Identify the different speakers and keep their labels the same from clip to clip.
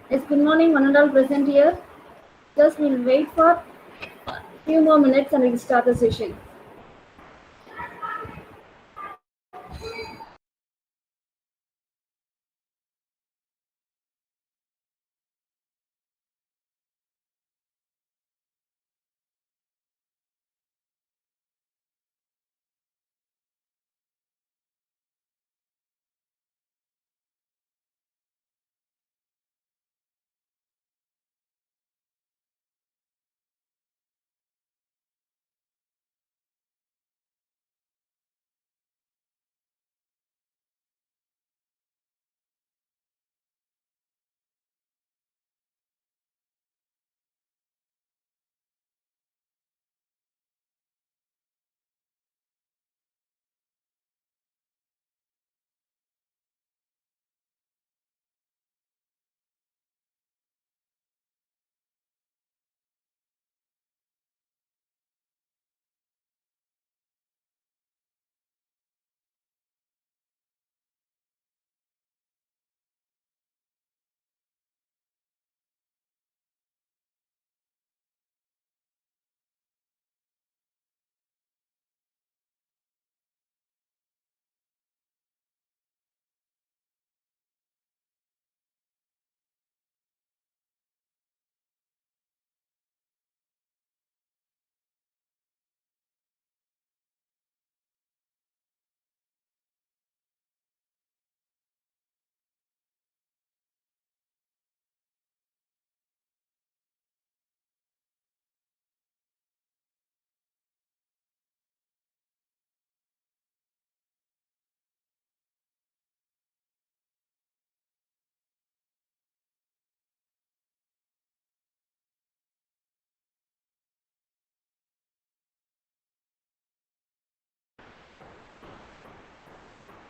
Speaker 1: Yes, good morning, one and all present here. Just we'll wait for a few more minutes and we'll start the session.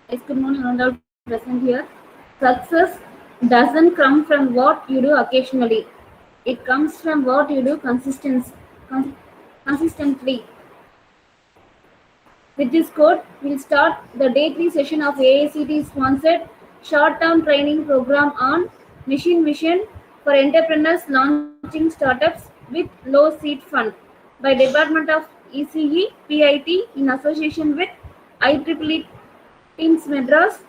Speaker 1: Yes, good morning, one and all present here. Success doesn't come from what you do occasionally. It comes from what you do consistently. With this quote, we'll start the day 3 session of AICT sponsored short-term training program on machine vision for entrepreneurs launching startups with low seed fund by Department of ECE PIT in association with IEEE Teams Madras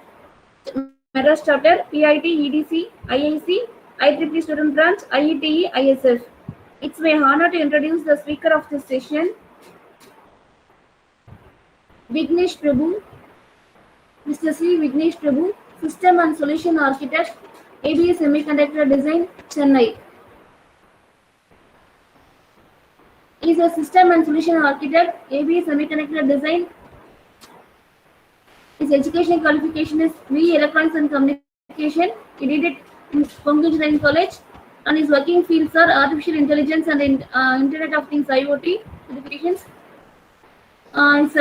Speaker 1: Chapter, PIT, EDC, IIC, IEEE Student Branch, IETE, ISF. It's my honor to introduce the speaker of this session, Vignesh Prabu, Mr. C. Vignesh Prabu, System and Solution Architect, ABS Semiconductor Design, Chennai. He is a System and Solution Architect, ABS Semiconductor Design. His educational qualification is BE Electronics and Communication. He did it in Kongu Engineering College, and his working fields are Artificial Intelligence and Internet of Things IoT certifications. His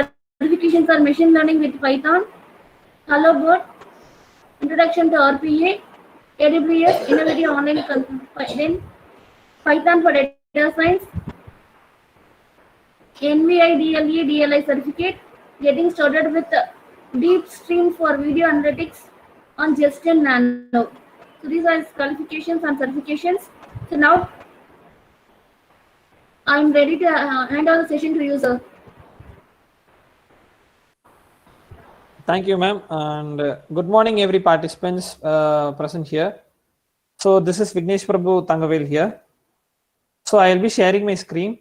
Speaker 1: certifications are Machine Learning with Python, Hello Bird, Introduction to RPA, AWS, Innovative Online Python for Data Science, NVIDIA DLI certificate, getting started with Deep Stream for Video Analytics on Justin Nano. So these are his qualifications and certifications. So now I'm ready to hand over the session to you, sir.
Speaker 2: Thank you, ma'am, and good morning, every participants present here. So this is Vignesh Prabhu Tangavel here. So I will be sharing my screen.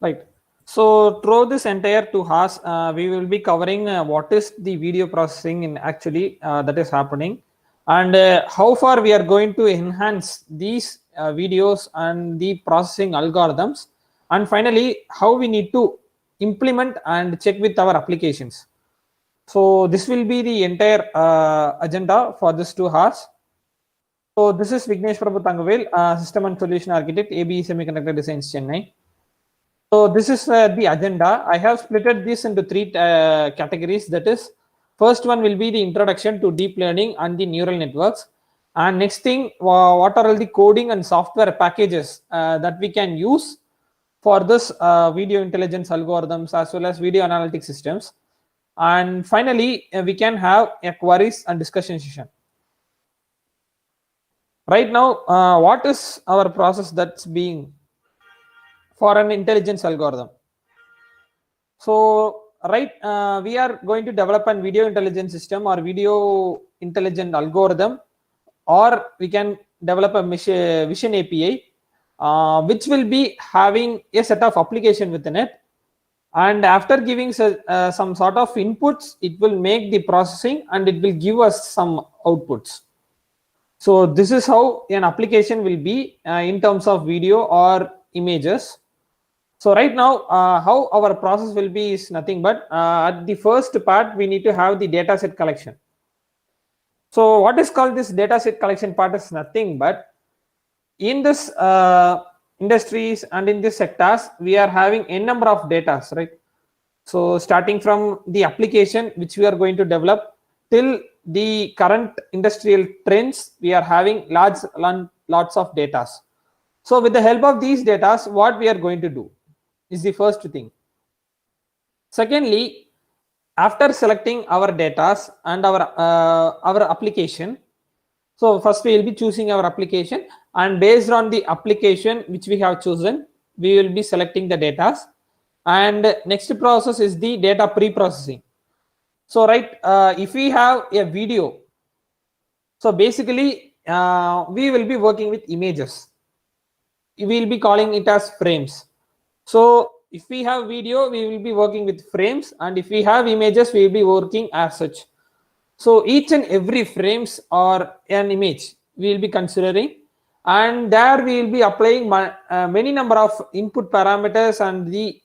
Speaker 2: Right. So through this entire 2 hours, we will be covering what is the video processing in actually that is happening, and how far we are going to enhance these videos and the processing algorithms, and finally how we need to implement and check with our applications. So this will be the entire agenda for this 2 hours. So this is Vignesh Prabhu Tangavel, System and Solution Architect, AB Semiconductor Designs, Chennai. So this is the agenda. I have splitted this into 3 categories. That is, first one will be the introduction to deep learning and the neural networks. And next thing, what are all the coding and software packages that we can use for this video intelligence algorithms as well as video analytic systems. And finally, we can have a queries and discussion session. Right now, what is our process that's being for an intelligence algorithm? So, right, we are going to develop a video intelligence system or video intelligent algorithm, or we can develop a vision API, which will be having a set of application within it. And after giving some sort of inputs, it will make the processing and it will give us some outputs. So this is how an application will be in terms of video or images. So right now, how our process will be is nothing but at the first part, we need to have the data set collection. So what is called this data set collection part is nothing but in this industries and in these sectors, we are having n number of data, right? So starting from the application which we are going to develop till the current industrial trends, we are having lots of data. So with the help of these data, what we are going to do is the first thing. Secondly, after selecting our data and our application, so first we will be choosing our application, and based on the application which we have chosen, we will be selecting the data. And next process is the data pre-processing. So right, if we have a video, so basically we will be working with images. We will be calling it as frames. So if we have video, we will be working with frames, and if we have images, we will be working as such. So each and every frames or an image we will be considering, and there we will be applying many number of input parameters and the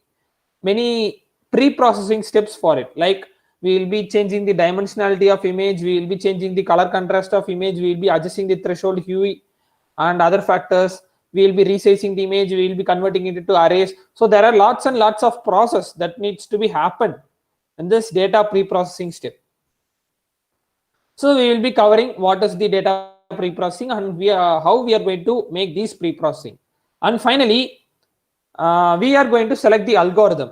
Speaker 2: many pre-processing steps for it. Like we will be changing the dimensionality of image, we will be changing the color contrast of image, we will be adjusting the threshold, hue and other factors. We will be resizing the image, we will be converting it into arrays. So there are lots and lots of process that needs to be happen in this data pre-processing step. So we will be covering what is the data pre-processing and how we are going to make these pre-processing. And finally, we are going to select the algorithm.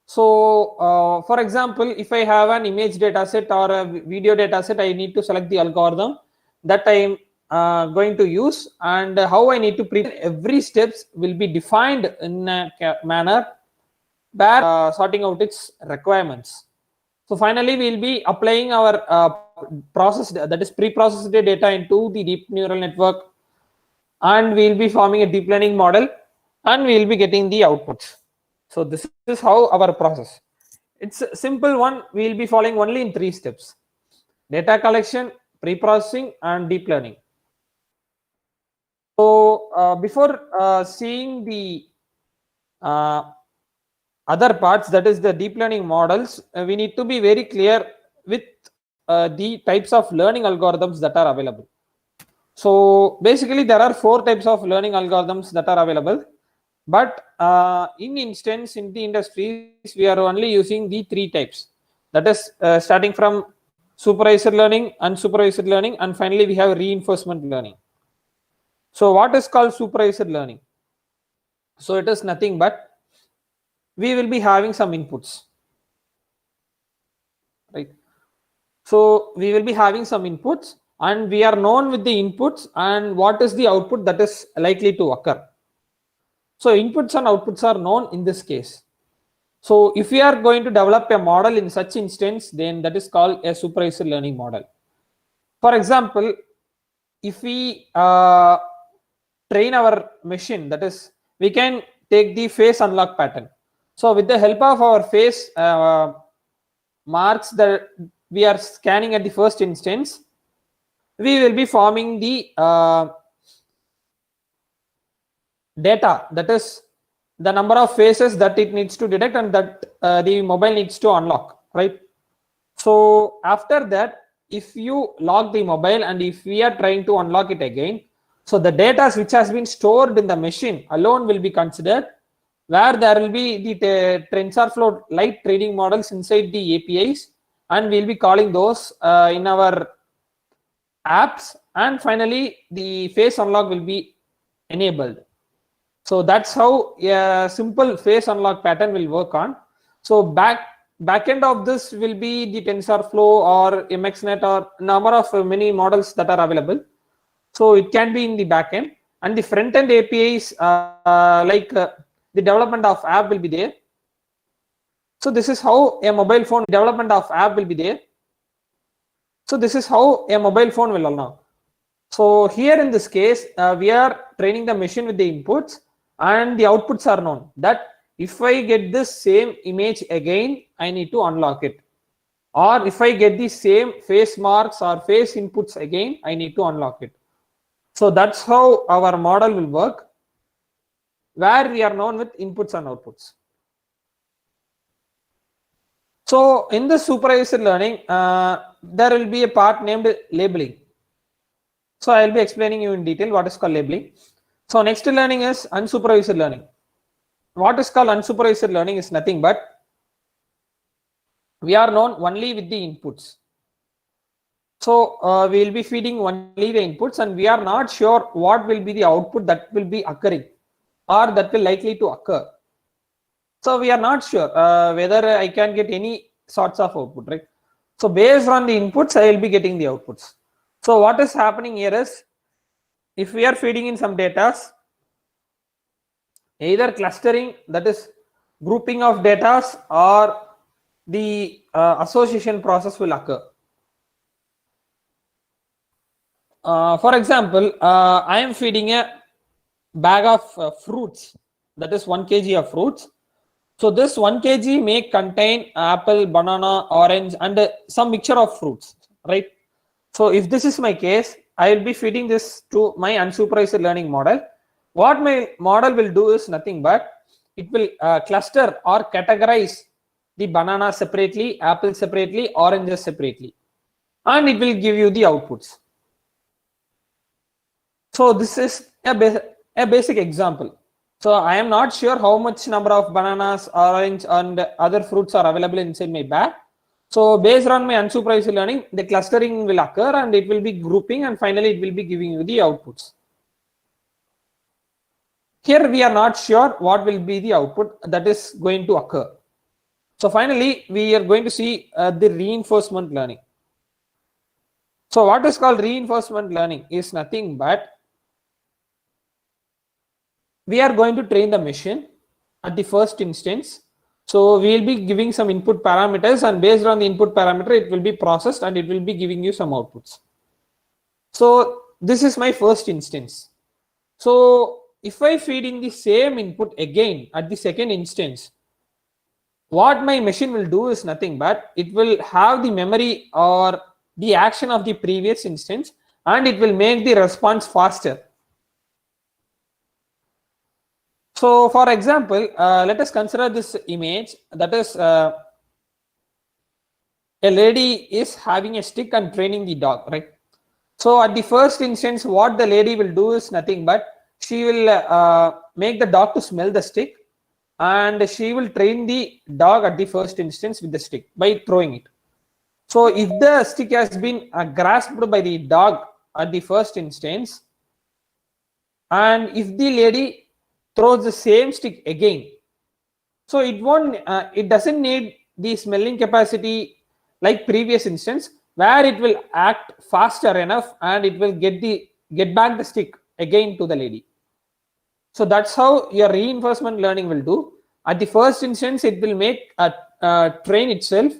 Speaker 2: So for example, if I have an image data set or a video data set, I need to select the algorithm that I am going to use, and how I need to every steps will be defined in a manner where sorting out its requirements. So finally, we will be applying our process, that is pre-processed data, into the deep neural network, and we will be forming a deep learning model, and we will be getting the outputs. So this is how our process. It's a simple one. We will be following only in 3 steps: data collection, pre-processing, and deep learning. So before seeing the other parts, that is the deep learning models, we need to be very clear with the types of learning algorithms that are available. So basically there are 4 types of learning algorithms that are available, but in instance in the industries we are only using the 3 types, that is starting from supervised learning, unsupervised learning, and finally we have reinforcement learning. So what is called supervised learning? So it is nothing but we will be having some inputs, right? So we will be having some inputs, and we are known with the inputs and what is the output that is likely to occur. So inputs and outputs are known in this case. So if we are going to develop a model in such instance, then that is called a supervised learning model. For example, if we train our machine, that is, we can take the face unlock pattern. So with the help of our face marks that we are scanning at the first instance, we will be forming the data, that is the number of faces that it needs to detect and that the mobile needs to unlock, right? So after that, if you lock the mobile and if we are trying to unlock it again, so the data which has been stored in the machine alone will be considered, where there will be the TensorFlow light training models inside the APIs, and we'll be calling those in our apps, and finally the face unlock will be enabled. So that's how a simple face unlock pattern will work on. So backend of this will be the TensorFlow or MXNet or number of many models that are available. So it can be in the backend, and the front end APIs the development of app will be there. So this is how a mobile phone development of app will be there. So this is how a mobile phone will unlock. So here in this case, we are training the machine with the inputs, and the outputs are known. That if I get this same image again, I need to unlock it. Or if I get the same face marks or face inputs again, I need to unlock it. So that's how our model will work, where we are known with inputs and outputs. So in the supervised learning, there will be a part named labeling. So I will be explaining you in detail what is called labeling. So next learning is unsupervised learning. What is called unsupervised learning is nothing but we are known only with the inputs. So we will be feeding only the inputs, and we are not sure what will be the output that will be occurring or that will likely to occur. So we are not sure whether I can get any sorts of output, right? So based on the inputs, I will be getting the outputs. So what is happening here is, if we are feeding in some data, either clustering, that is grouping of data, or the association process will occur. For example, I am feeding a bag of fruits, that is 1 kg of fruits. So this 1 kg may contain apple, banana, orange, and some mixture of fruits, right? So if this is my case, I will be feeding this to my unsupervised learning model. What my model will do is nothing but it will cluster or categorize the banana separately, apple separately, oranges separately, and it will give you the outputs. So this is a basic example. So I am not sure how much number of bananas, orange, and other fruits are available inside my bag. So based on my unsupervised learning, the clustering will occur and it will be grouping, and finally it will be giving you the outputs. Here we are not sure what will be the output that is going to occur. So finally we are going to see the reinforcement learning. So what is called reinforcement learning is nothing but we are going to train the machine at the first instance. So we will be giving some input parameters, and based on the input parameter, it will be processed and it will be giving you some outputs. So this is my first instance. So if I feed in the same input again at the second instance, what my machine will do is nothing but it will have the memory or the action of the previous instance, and it will make the response faster. So for example, let us consider this image, that is a lady is having a stick and training the dog, right? So at the first instance, what the lady will do is nothing but she will make the dog to smell the stick, and she will train the dog at the first instance with the stick by throwing it. So if the stick has been grasped by the dog at the first instance, and if the lady throws the same stick again, so it doesn't need the smelling capacity like previous instance, where it will act faster enough and it will get back the stick again to the lady. So that's how your reinforcement learning will do. At the first instance, it will make a train itself,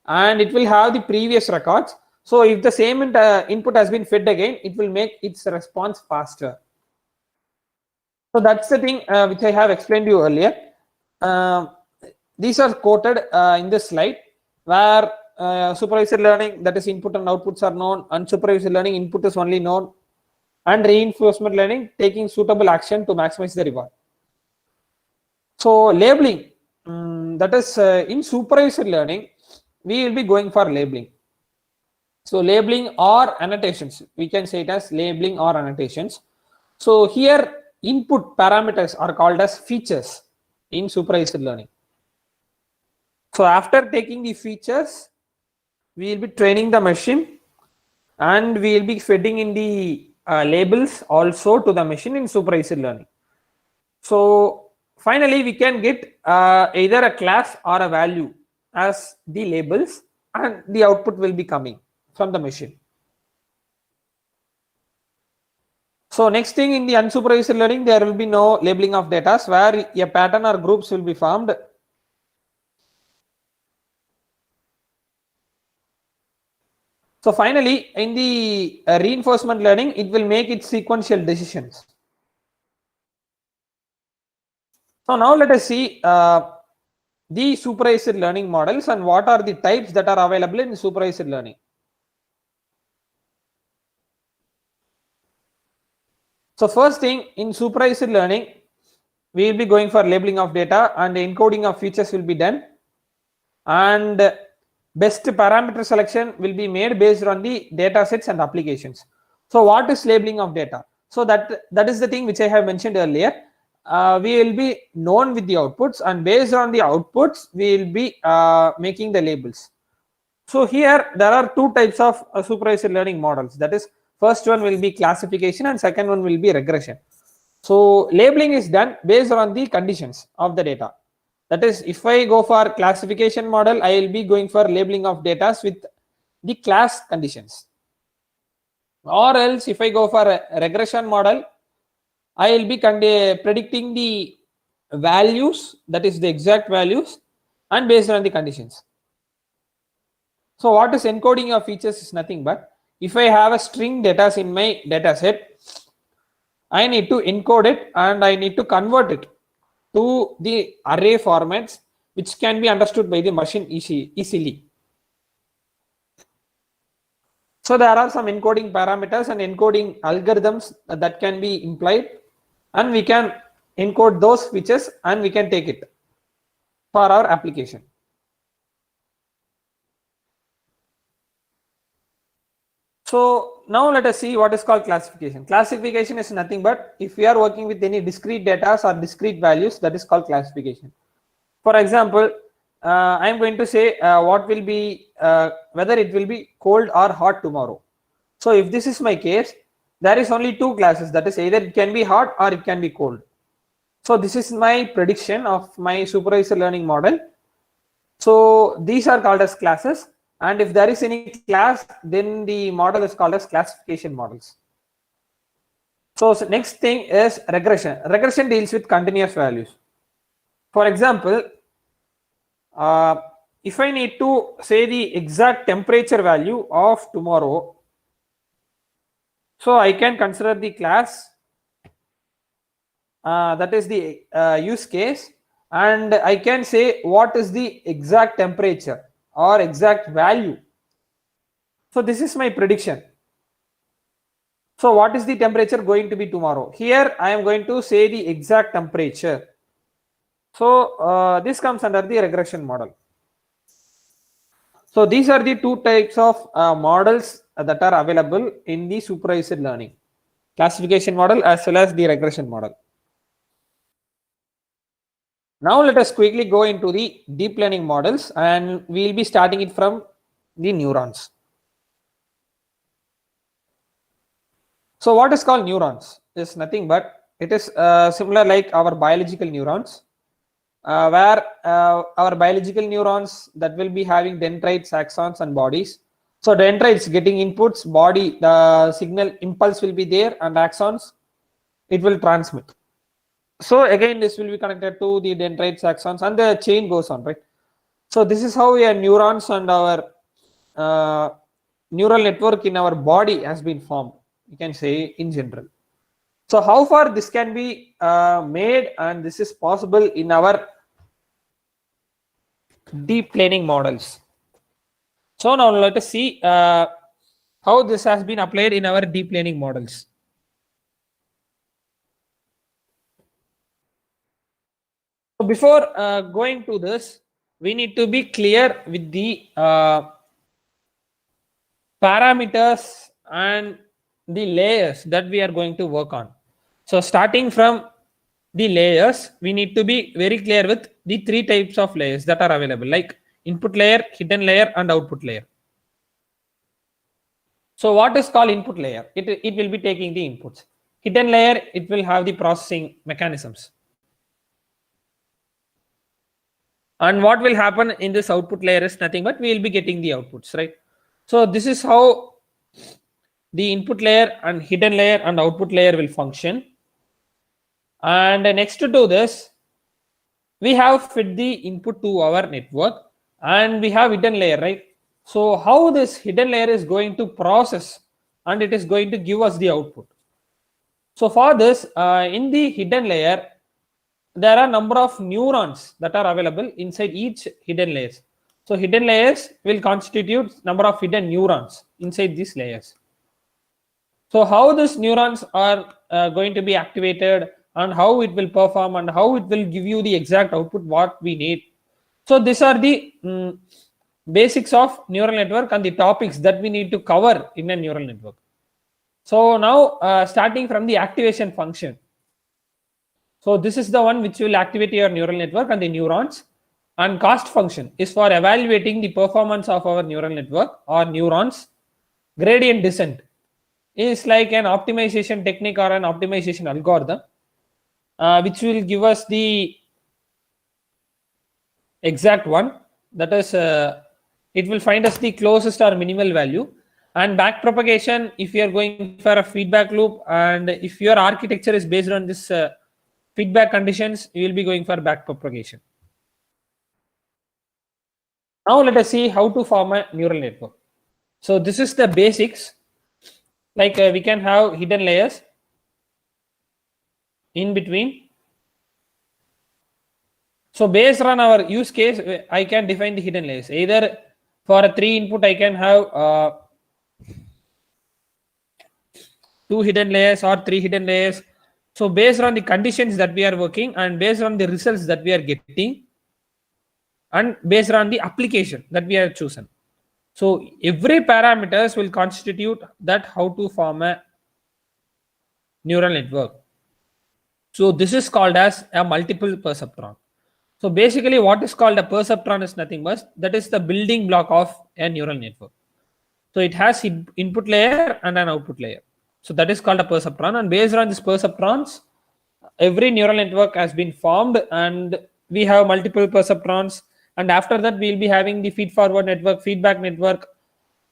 Speaker 2: and it will have the previous records. So if the same input has been fed again, it will make its response faster. So that's the thing which I have explained to you earlier. These are quoted in this slide, where supervised learning, that is input and outputs are known, unsupervised learning, input is only known, and reinforcement learning, taking suitable action to maximize the reward. So labeling, that is in supervised learning, we will be going for labeling. So labeling or annotations, we can say it as labeling or annotations. So here input parameters are called as features in supervised learning. So after taking the features, we will be training the machine and we will be feeding in the labels also to the machine in supervised learning. So finally we can get either a class or a value as the labels, and the output will be coming from the machine. So next thing, in the unsupervised learning, there will be no labeling of data where a pattern or groups will be formed. So finally, in the reinforcement learning, it will make its sequential decisions. So now let us see the supervised learning models and what are the types that are available in supervised learning. So first thing, in supervised learning, we will be going for labeling of data and encoding of features will be done, and best parameter selection will be made based on the data sets and applications. So what is labeling of data? So that is the thing which I have mentioned earlier. We will be known with the outputs, and based on the outputs we will be making the labels. So here there are two types of supervised learning models. That is, first one will be classification and second one will be regression. So labeling is done based on the conditions of the data. That is, if I go for classification model, I will be going for labeling of data with the class conditions. Or else if I go for a regression model, I will be predicting the values, that is the exact values, and based on the conditions. So what is encoding of features is nothing but, if I have a string data in my data set, I need to encode it and I need to convert it to the array formats which can be understood by the machine easily. So there are some encoding parameters and encoding algorithms that can be implied, and we can encode those features and we can take it for our application. So now let us see what is called classification. Classification is nothing but, if we are working with any discrete data or discrete values, that is called classification. For example, I am going to say what will be whether it will be cold or hot tomorrow. So if this is my case, there is only two classes, that is either it can be hot or it can be cold. So this is my prediction of my supervised learning model. So these are called as classes, and if there is any class, then the model is called as classification models. So next thing is regression. Regression deals with continuous values. For example, if I need to say the exact temperature value of tomorrow, so I can consider the class, that is the use case, and I can say what is the exact temperature or exact value. So this is my prediction. So what is the temperature going to be tomorrow? Here I am going to say the exact temperature. So this comes under the regression model. So these are the two types of models that are available in the supervised learning: classification model as well as the regression model. Now let us quickly go into the deep learning models, and we will be starting it from the neurons. So what is called neurons is nothing but, it is similar like our biological neurons, where our biological neurons that will be having dendrites, axons and bodies. So dendrites getting inputs, body, the signal impulse will be there, and axons, it will transmit. So again this will be connected to the dendrites, axons, and the chain goes on, right? So this is how our neurons and our neural network in our body has been formed, you can say, in general. So how far this can be made, and this is possible in our deep learning models. So now let us see how this has been applied in our deep learning models. So before going to this, we need to be clear with the parameters and the layers that we are going to work on. So starting from the layers, we need to be very clear with the three types of layers that are available, like input layer, hidden layer, and output layer. So what is called input layer? It will be taking the inputs. Hidden layer, it will have the processing mechanisms. And what will happen in this output layer is nothing but we will be getting the outputs, right? So this is how the input layer and hidden layer and output layer will function. And next to do this, we have fit the input to our network and we have hidden layer, right? So how this hidden layer is going to process and it is going to give us the output. So for this, in the hidden layer, there are number of neurons that are available inside each hidden layers. So hidden layers will constitute number of hidden neurons inside these layers. So how these neurons are going to be activated and how it will perform and how it will give you the exact output what we need. So these are the basics of neural network and the topics that we need to cover in a neural network. So now starting from the activation function. So this is the one which will activate your neural network and the neurons. And cost function is for evaluating the performance of our neural network or neurons. Gradient descent is like an optimization technique or an optimization algorithm which will give us the exact one, that is it will find us the closest or minimal value. And back propagation, if you are going for a feedback loop and if your architecture is based on this feedback conditions, you will be going for back propagation. Now let us see how to form a neural network. So this is the basics. Like we can have hidden layers in between. So based on our use case, I can define the hidden layers. Either for a 3 input, I can have 2 hidden layers or 3 hidden layers. So based on the conditions that we are working and based on the results that we are getting and based on the application that we have chosen. So every parameters will constitute that how to form a neural network. So this is called as a multiple perceptron. So basically what is called a perceptron is nothing but that is the building block of a neural network. So it has input layer and an output layer. So that is called a perceptron, and based on these perceptrons, every neural network has been formed and we have multiple perceptrons. And after that, we'll be having the feed forward network, feedback network.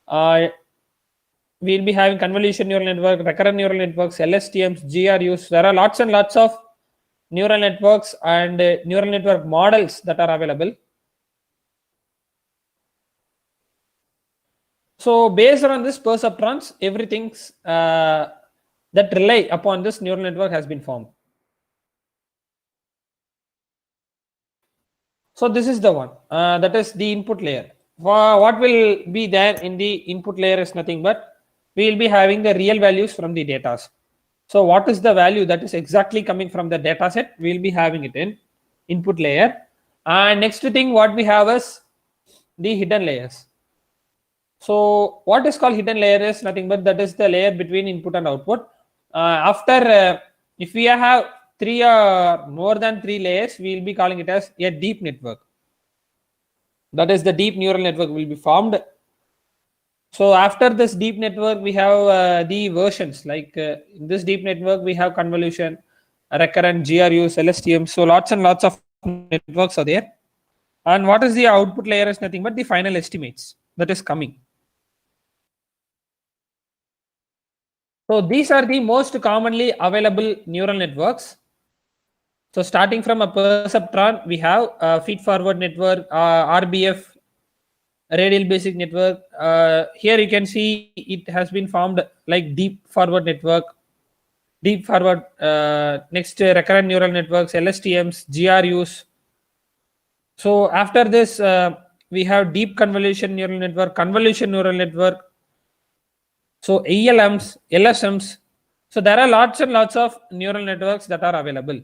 Speaker 2: We'll be having convolution neural network, recurrent neural networks, LSTMs, GRUs. There are lots and lots of neural networks and neural network models that are available. So based on this perceptrons, everything's that rely upon this neural network has been formed. So this is the one that is the input layer. What will be there in the input layer is nothing but we will be having the real values from the data. So what is the value that is exactly coming from the data set? We will be having it in input layer. And next thing what we have is the hidden layers. So what is called hidden layer is nothing but that is the layer between input and output. If we have 3 or more than 3 layers, we will be calling it as a deep network. That is the deep neural network will be formed. So after this deep network, we have the versions like in this deep network, we have convolution, recurrent, GRUs, LSTM. So lots and lots of networks are there. And what is the output layer is nothing but the final estimates that is coming. So these are the most commonly available neural networks. So starting from a perceptron, we have a feed forward network, RBF, radial basic network. Here you can see it has been formed like deep forward network, deep forward, next recurrent neural networks, LSTMs, GRUs. So after this, we have deep convolution neural network, convolution neural network. So ALMs, LSMs. So there are lots and lots of neural networks that are available.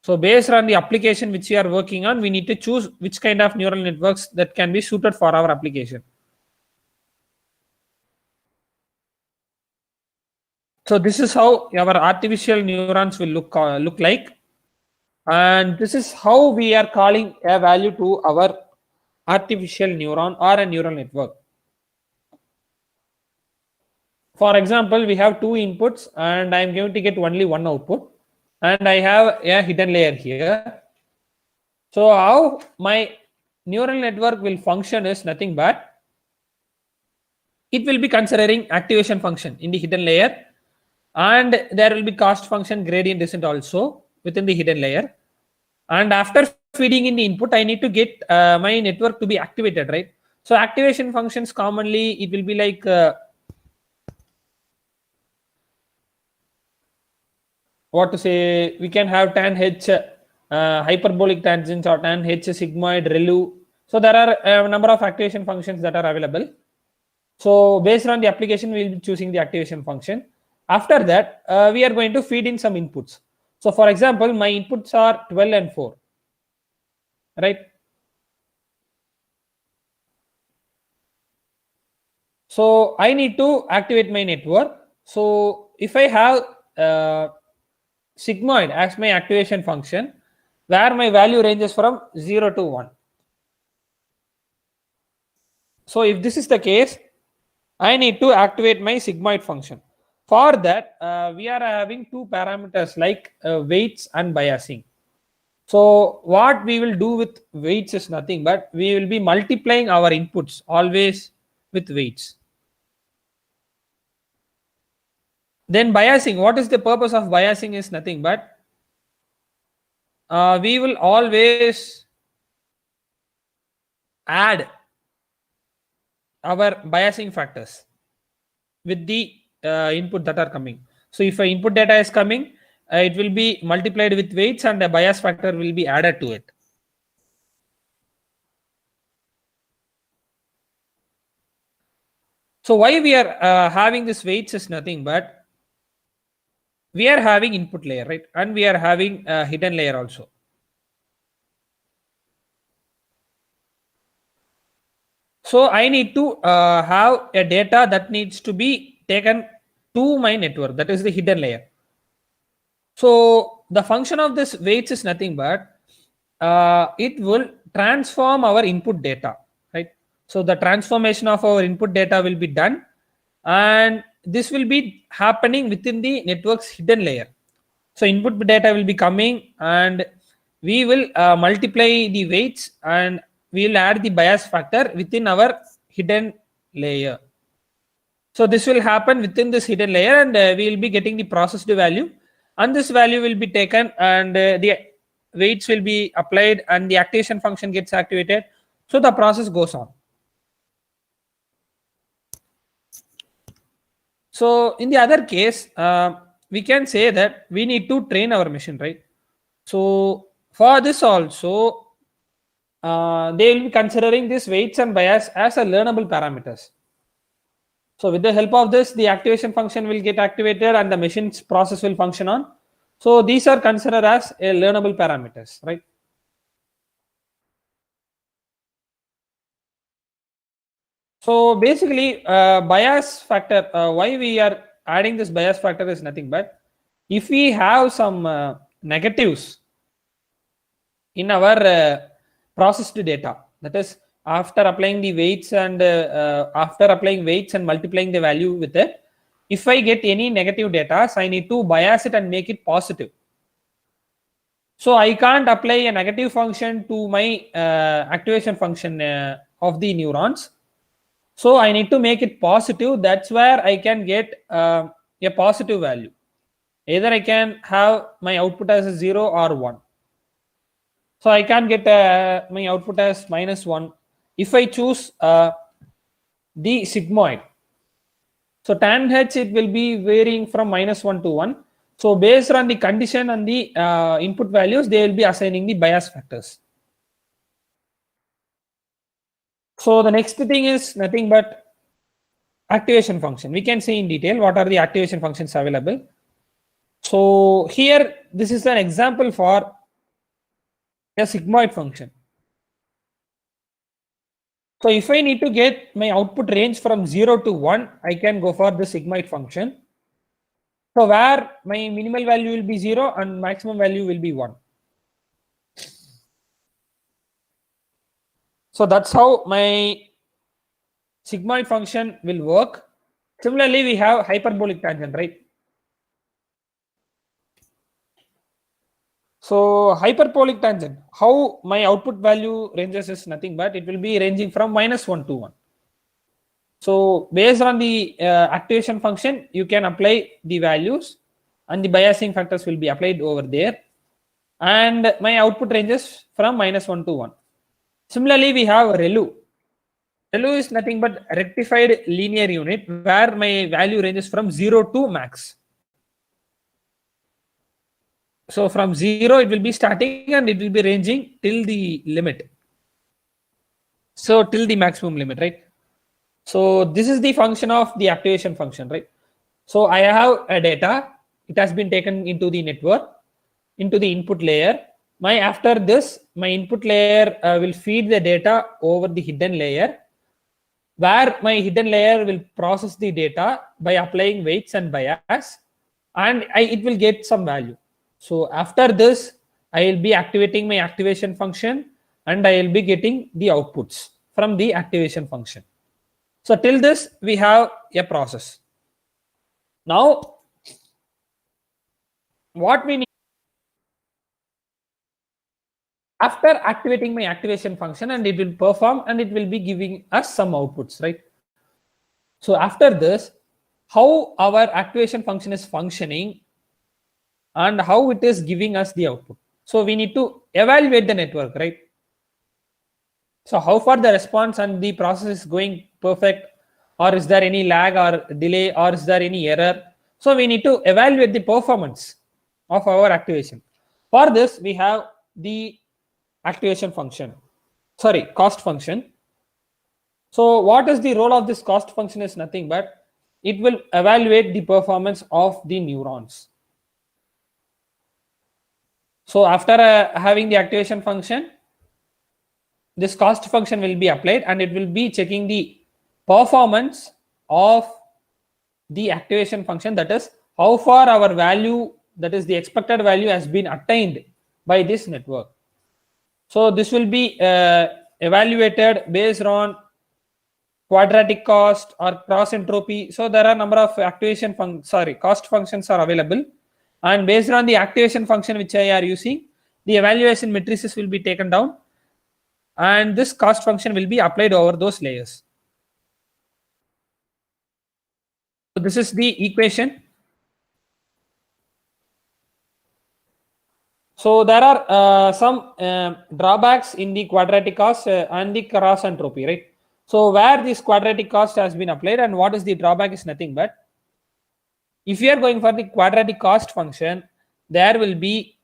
Speaker 2: So based on the application which we are working on, we need to choose which kind of neural networks that can be suited for our application. So this is how our artificial neurons will look like, and this is how we are calling a value to our artificial neuron or a neural network. For example, we have two inputs and I am going to get only one output, and I have a hidden layer here. So how my neural network will function is nothing but it will be considering activation function in the hidden layer, and there will be cost function, gradient descent also within the hidden layer. And after feeding in the input, I need to get my network to be activated, right? So activation functions commonly it will be like what to say, we can have tan h hyperbolic tangents or tan h sigmoid relu. So there are a number of activation functions that are available. So based on the application, we will be choosing the activation function. After that, we are going to feed in some inputs. So for example, my inputs are 12 and 4, right? So I need to activate my network. So if I have sigmoid as my activation function, where my value ranges from 0 to 1. So if this is the case, I need to activate my sigmoid function. For that, we are having two parameters like weights and biasing. So what we will do with weights is nothing but we will be multiplying our inputs always with weights. Then biasing, what is the purpose of biasing is nothing but we will always add our biasing factors with the input that are coming. So if a input data is coming, it will be multiplied with weights and a bias factor will be added to it. So why we are having this weights is nothing but we are having input layer, right? And we are having a hidden layer also. So I need to have a data that needs to be taken to my network, that is the hidden layer. So the function of this weights is nothing but it will transform our input data, right? So the transformation of our input data will be done, and this will be happening within the network's hidden layer. So input data will be coming, and we will multiply the weights, and we will add the bias factor within our hidden layer. So this will happen within this hidden layer, and we will be getting the processed value, and this value will be taken, and the weights will be applied, and the activation function gets activated. So the process goes on. So in the other case, we can say that we need to train our machine, right? So for this also, they will be considering this weights and bias as a learnable parameters. So with the help of this, the activation function will get activated and the machine's process will function on. So these are considered as a learnable parameters, right? So basically, bias factor, why we are adding this bias factor is nothing but if we have some negatives in our processed data, that is after applying the weights and after applying weights and multiplying the value with it, if I get any negative data, so I need to bias it and make it positive. So I can't apply a negative function to my activation function of the neurons. So I need to make it positive. That's where I can get a positive value. Either I can have my output as a 0 or 1. So I can get my output as -1 if I choose the sigmoid. So tan h, it will be varying from -1 to 1. So based on the condition and the input values, they will be assigning the bias factors. So the next thing is nothing but activation function. We can see in detail what are the activation functions available. So here, this is an example for a sigmoid function. So if I need to get my output range from 0 to 1, I can go for the sigmoid function. So where my minimal value will be 0 and maximum value will be 1. So that's how my sigmoid function will work. Similarly, we have hyperbolic tangent, right? So hyperbolic tangent, how my output value ranges is nothing but it will be ranging from -1 to 1. So based on the activation function, you can apply the values and the biasing factors will be applied over there. And my output ranges from -1 to 1. Similarly, we have ReLU. ReLU is nothing but rectified linear unit where my value ranges from 0 to max. So from 0, it will be starting and it will be ranging till the limit. So till the maximum limit, right? So this is the function of the activation function, right? So I have a data, it has been taken into the network, into the input layer. After this, my input layer will feed the data over the hidden layer, where my hidden layer will process the data by applying weights and bias, and it will get some value. So after this, I will be activating my activation function and I will be getting the outputs from the activation function. So till this, we have a process. Now, what we need after activating my activation function, and it will perform and it will be giving us some outputs, right? So after this, how our activation function is functioning and how it is giving us the output. So we need to evaluate the network, right? So how far the response and the process is going perfect, or is there any lag or delay, or is there any error? So we need to evaluate the performance of our activation. For this, we have the activation function, cost function. So what is the role of this cost function is nothing but it will evaluate the performance of the neurons. So after having the activation function, this cost function will be applied and it will be checking the performance of the activation function, that is how far our value, that is the expected value, has been attained by this network. So this will be evaluated based on quadratic cost or cross entropy. So there are a number of cost functions are available, and based on the activation function which I are using, the evaluation matrices will be taken down and this cost function will be applied over those layers. So this is the equation. So there are some drawbacks in the quadratic cost and the cross entropy, right? So where this quadratic cost has been applied and what is the drawback is nothing but if you are going for the quadratic cost function, there will be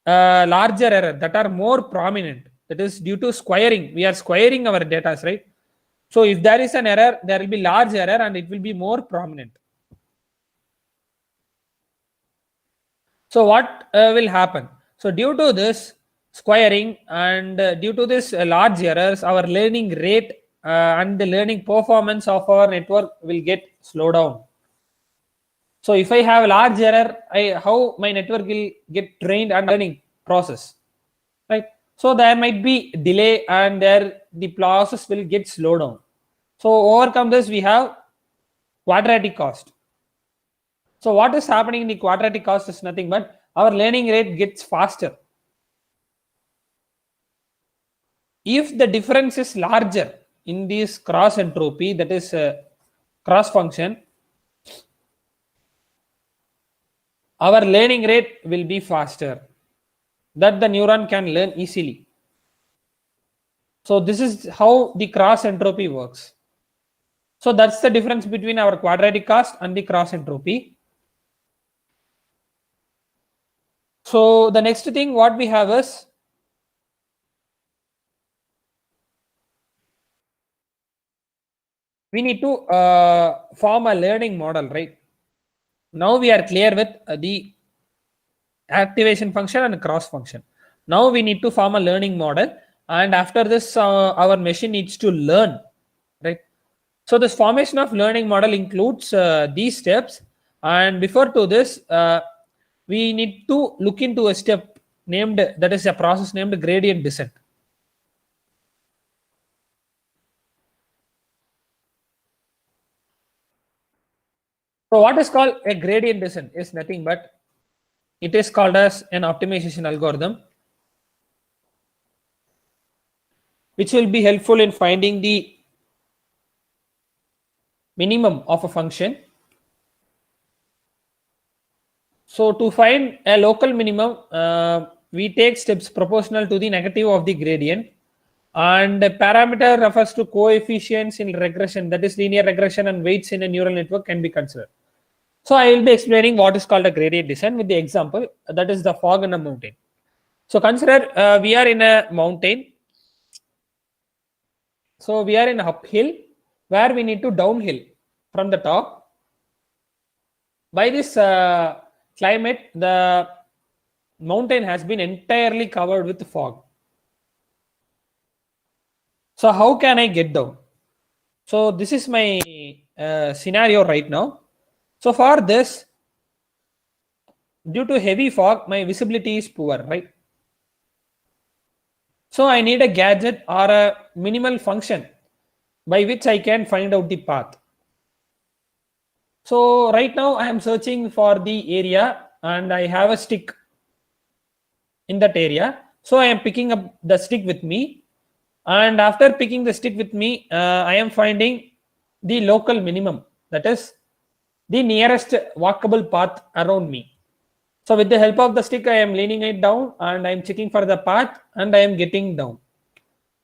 Speaker 2: larger error that are more prominent. That is due to squaring. We are squaring our data, right? So if there is an error, there will be large error and it will be more prominent. So what will happen? So due to this squaring and due to this large errors, our learning rate and the learning performance of our network will get slowed down. So if I have a large error, how my network will get trained and learning process, right? So there might be delay and the process will get slowed down. So overcome this, we have quadratic cost. So what is happening in the quadratic cost is nothing but our learning rate gets faster. If the difference is larger in this cross entropy, that is cross function, our learning rate will be faster, that the neuron can learn easily. So this is how the cross entropy works. So that's the difference between our quadratic cost and the cross entropy. So the next thing what we have is we need to form a learning model, right? Now we are clear with the activation function and cross function. Now we need to form a learning model, and after this, our machine needs to learn, right? So this formation of learning model includes these steps, and before to this, we need to look into a step named, that is a process named gradient descent. So what is called a gradient descent is nothing but it is called as an optimization algorithm, which will be helpful in finding the minimum of a function. So to find a local minimum, we take steps proportional to the negative of the gradient, and the parameter refers to coefficients in regression, that is linear regression, and weights in a neural network can be considered. So I will be explaining what is called a gradient descent with the example, that is the fog in a mountain. So consider we are in a mountain. So we are in uphill where we need to downhill from the top. By this climate, the mountain has been entirely covered with fog. So how can I get down? So this is my scenario right now. So for this, due to heavy fog, my visibility is poor, right? So I need a gadget or a minimal function by which I can find out the path. So right now I am searching for the area and I have a stick in that area. So I am picking up the stick with me, and after picking the stick with me, I am finding the local minimum, that is the nearest walkable path around me. So with the help of the stick, I am leaning it down and I am checking for the path and I am getting down.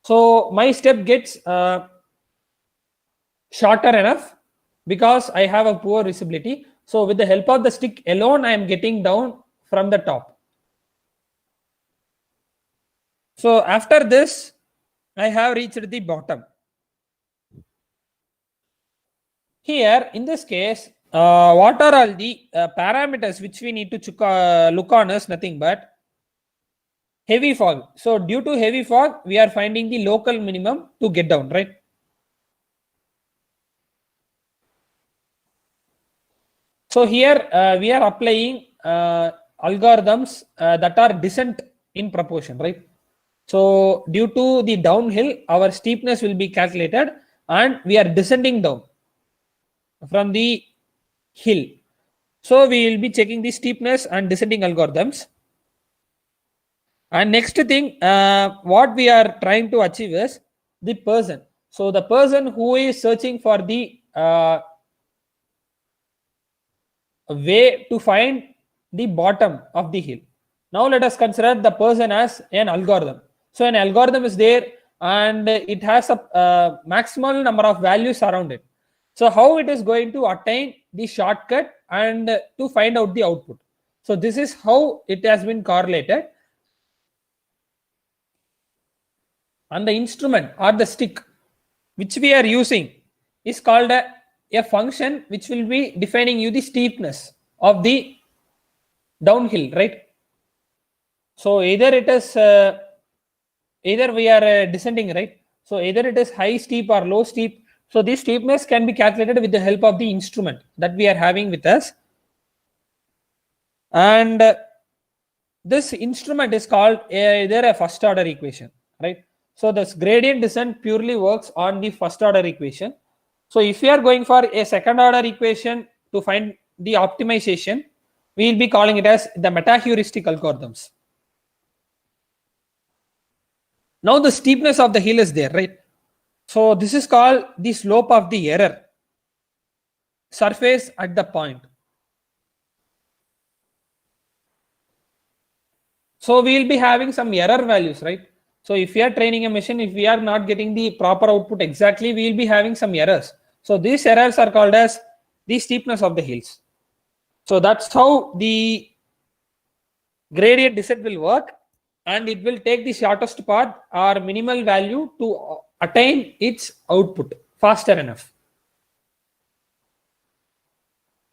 Speaker 2: So my step gets shorter enough because I have a poor visibility. So with the help of the stick alone, I am getting down from the top. So after this, I have reached the bottom. Here, in this case, what are all the parameters which we need to look on is nothing but heavy fog. So due to heavy fog, we are finding the local minimum to get down, right? So here we are applying algorithms that are descent in proportion, right? So due to the downhill, our steepness will be calculated and we are descending down from the hill. So we will be checking the steepness and descending algorithms. And next thing, what we are trying to achieve is the person. So the person who is searching for the way to find the bottom of the hill. Now let us consider the person as an algorithm. So an algorithm is there and it has a maximal number of values around it. So how it is going to attain the shortcut and to find out the output. So this is how it has been correlated. And the instrument or the stick which we are using is called a function which will be defining you the steepness of the downhill, right? So either it is either we are descending, right? So either it is high steep or low steep. So this steepness can be calculated with the help of the instrument that we are having with us, and this instrument is called either a first order equation, right? So this gradient descent purely works on the first order equation. So if we are going for a second order equation to find the optimization, we will be calling it as the meta heuristic algorithms. Now the steepness of the hill is there, right? So this is called the slope of the error surface at the point. So we will be having some error values, right? So if we are training a machine, if we are not getting the proper output exactly, we will be having some errors. So these errors are called as the steepness of the hills. So that's how the gradient descent will work, and it will take the shortest path or minimal value to attain its output faster enough.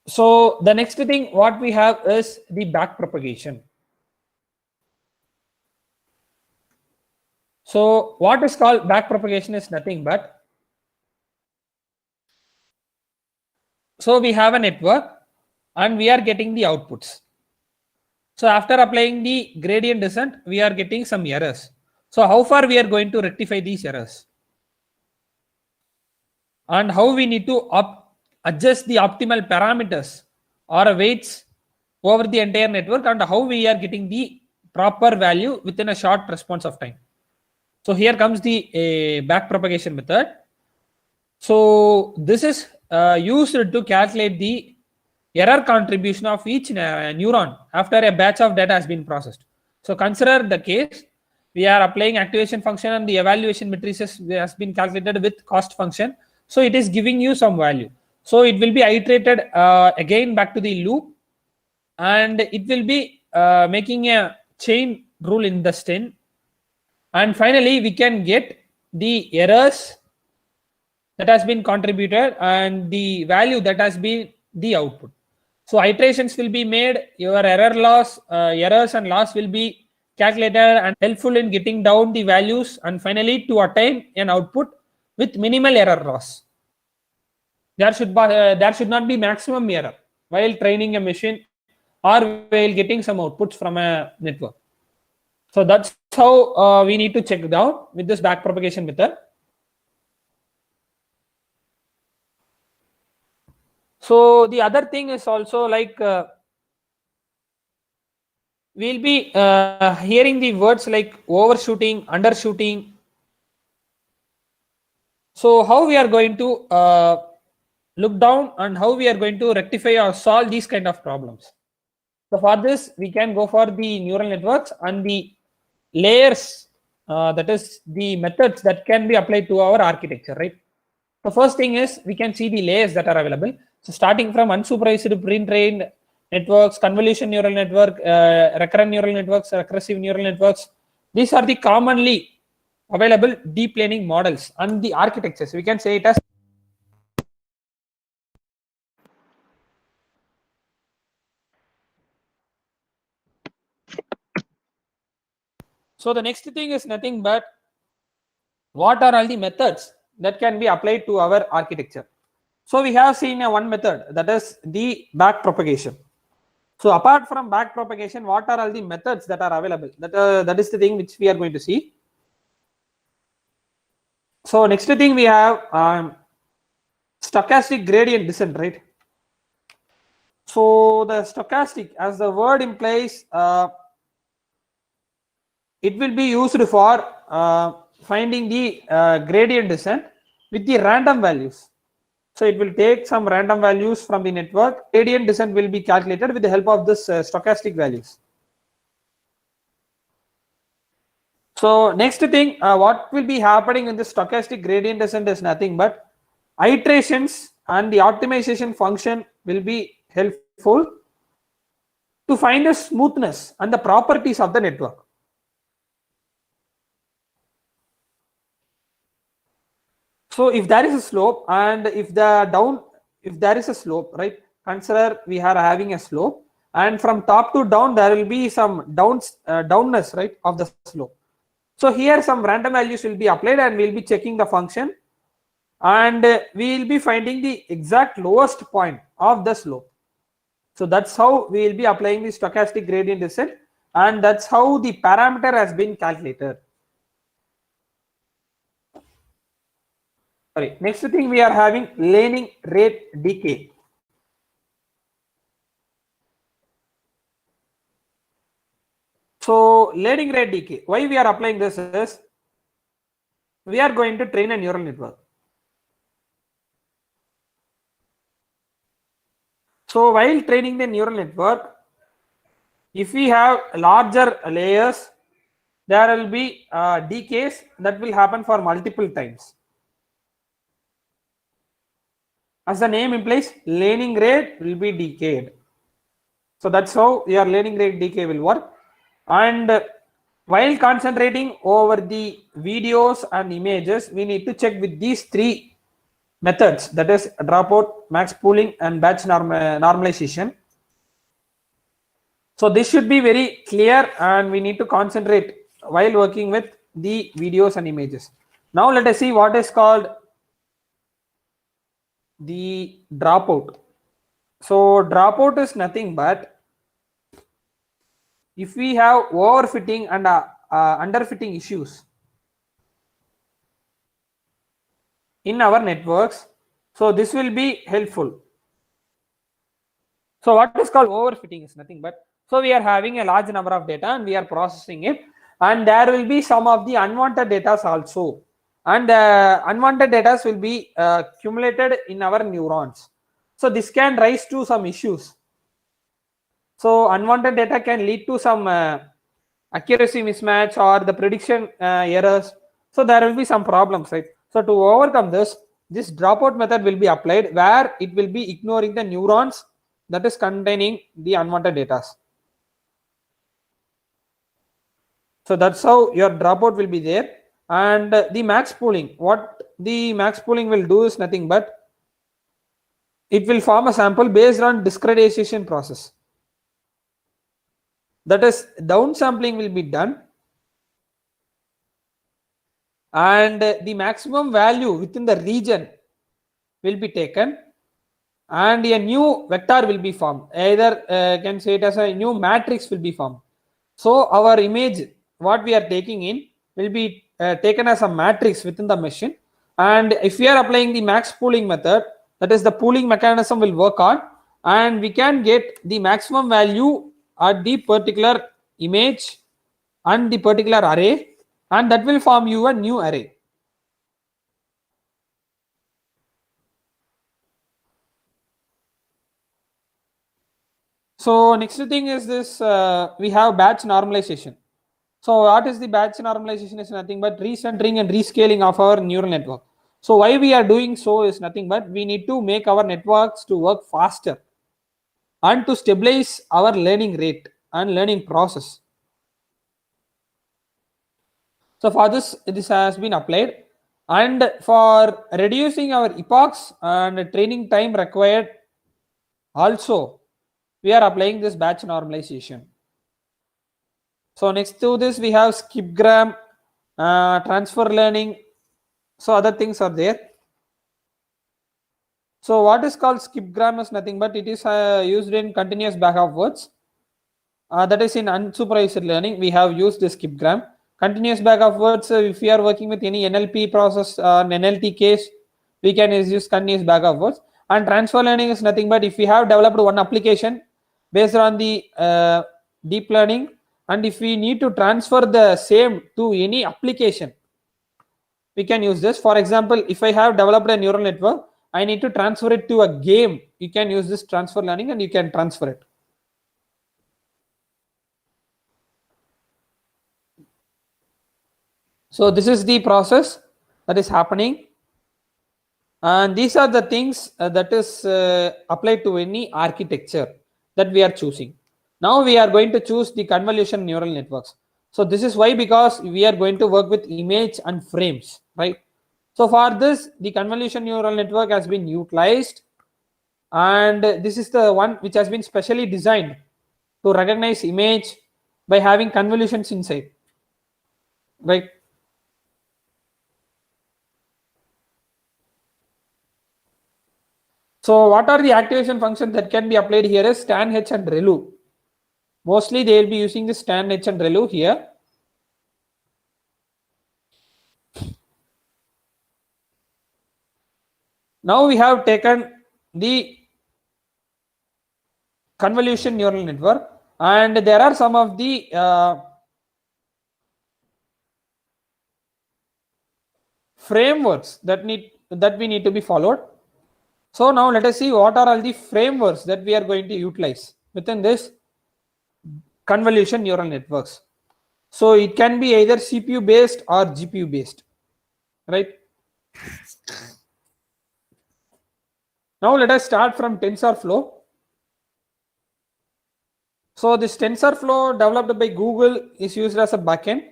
Speaker 2: So the next thing what we have is the back propagation. So what is called backpropagation is nothing but, so we have a network and we are getting the outputs. So after applying the gradient descent, we are getting some errors. So how far we are going to rectify these errors? And how we need to adjust the optimal parameters or weights over the entire network, and how we are getting the proper value within a short response of time. So here comes the backpropagation method. So this is used to calculate the error contribution of each neuron after a batch of data has been processed. So consider the case we are applying activation function and the evaluation matrices has been calculated with cost function. So it is giving you some value. So it will be iterated again back to the loop, and it will be making a chain rule in the stem, and finally we can get the errors that has been contributed and the value that has been the output. So iterations will be made, your errors and loss will be calculated and helpful in getting down the values, and finally to attain an output with minimal error loss. There should not be maximum error while training a machine or while getting some outputs from a network. So that's how we need to check it out with this backpropagation method. So the other thing is also like we'll be hearing the words like overshooting, undershooting. So how we are going to look down and how we are going to rectify or solve these kind of problems. So for this, we can go for the neural networks and the layers, that is the methods that can be applied to our architecture, right? The first thing is we can see the layers that are available. So starting from unsupervised pre-trained networks, convolution neural network, recurrent neural networks, recursive neural networks. These are the commonly available deep learning models and the architectures. We can say it as. So the next thing is nothing but what are all the methods that can be applied to our architecture. So we have seen one method, that is the backpropagation. So apart from backpropagation, what are all the methods that are available? That is the thing which we are going to see. So next thing we have stochastic gradient descent, right? So the stochastic, as the word implies, it will be used for finding the gradient descent with the random values. So it will take some random values from the network. Gradient descent will be calculated with the help of this stochastic values. So next thing, what will be happening in the stochastic gradient descent is nothing but iterations and the optimization function will be helpful to find the smoothness and the properties of the network. So if there is a slope and if there is a slope, right? Consider we are having a slope, and from top to down there will be some downness, right, of the slope. So here some random values will be applied and we'll be checking the function, and we will be finding the exact lowest point of the slope. So that's how we will be applying the stochastic gradient descent, and that's how the parameter has been calculated. Sorry, next thing we are having learning rate decay. So learning rate decay, why we are applying this is we are going to train a neural network. So while training the neural network, if we have larger layers, there will be decays that will happen for multiple times. As the name implies, learning rate will be decayed. So that's how your learning rate decay will work. And while concentrating over the videos and images, we need to check with these three methods, that is dropout, max pooling, and batch normalization. So this should be very clear, and we need to concentrate while working with the videos and images. Now let us see what is called the dropout. So dropout is nothing but if we have overfitting and underfitting issues in our networks, so this will be helpful. So what is called overfitting is nothing but, so we are having a large number of data and we are processing it, and there will be some of the unwanted data also, and unwanted data will be accumulated in our neurons. So this can rise to some issues. So unwanted data can lead to some accuracy mismatch or the prediction errors. So there will be some problems, right? So to overcome this dropout method will be applied, where it will be ignoring the neurons that is containing the unwanted data. So that's how your dropout will be there. And the max pooling, what the max pooling will do is nothing but it will form a sample based on discretization process. That is, downsampling will be done, and the maximum value within the region will be taken, and a new vector will be formed. Either can say it as a new matrix will be formed. So our image, what we are taking in, will be taken as a matrix within the machine. And if we are applying the max pooling method, that is the pooling mechanism will work on, and we can get the maximum value at the particular image and the particular array, and that will form you a new array. So next thing is this, we have batch normalization. So what is the batch normalization is nothing but recentering and rescaling of our neural network. So why we are doing so is nothing but we need to make our networks to work faster and to stabilize our learning rate and learning process. So for this has been applied, and for reducing our epochs and training time required also, we are applying this batch normalization. So next to this we have skipgram, transfer learning. So other things are there. So what is called skipgram is nothing but it is used in continuous back of words. That is in unsupervised learning we have used the skipgram. Continuous back of words, if we are working with any NLP process or an NLT case, we can use continuous back of words. And transfer learning is nothing but if we have developed one application based on the deep learning, and if we need to transfer the same to any application, we can use this. For example, if I have developed a neural network, I need to transfer it to a game, you can use this transfer learning and you can transfer it. So this is the process that is happening, and these are the things that is applied to any architecture that we are choosing. Now we are going to choose the convolution neural networks. So this is why, because we are going to work with image and frames, right? So for this, the convolution neural network has been utilized, and this is the one which has been specially designed to recognize image by having convolutions inside, right? So what are the activation functions that can be applied here is stan h and relu. Mostly they will be using the stan h and relu here. Now we have taken the convolution neural network, and there are some of the frameworks that we need to be followed. So now let us see what are all the frameworks that we are going to utilize within this convolution neural networks. So it can be either CPU based or GPU based, right? Now let us start from TensorFlow. So this TensorFlow developed by Google is used as a backend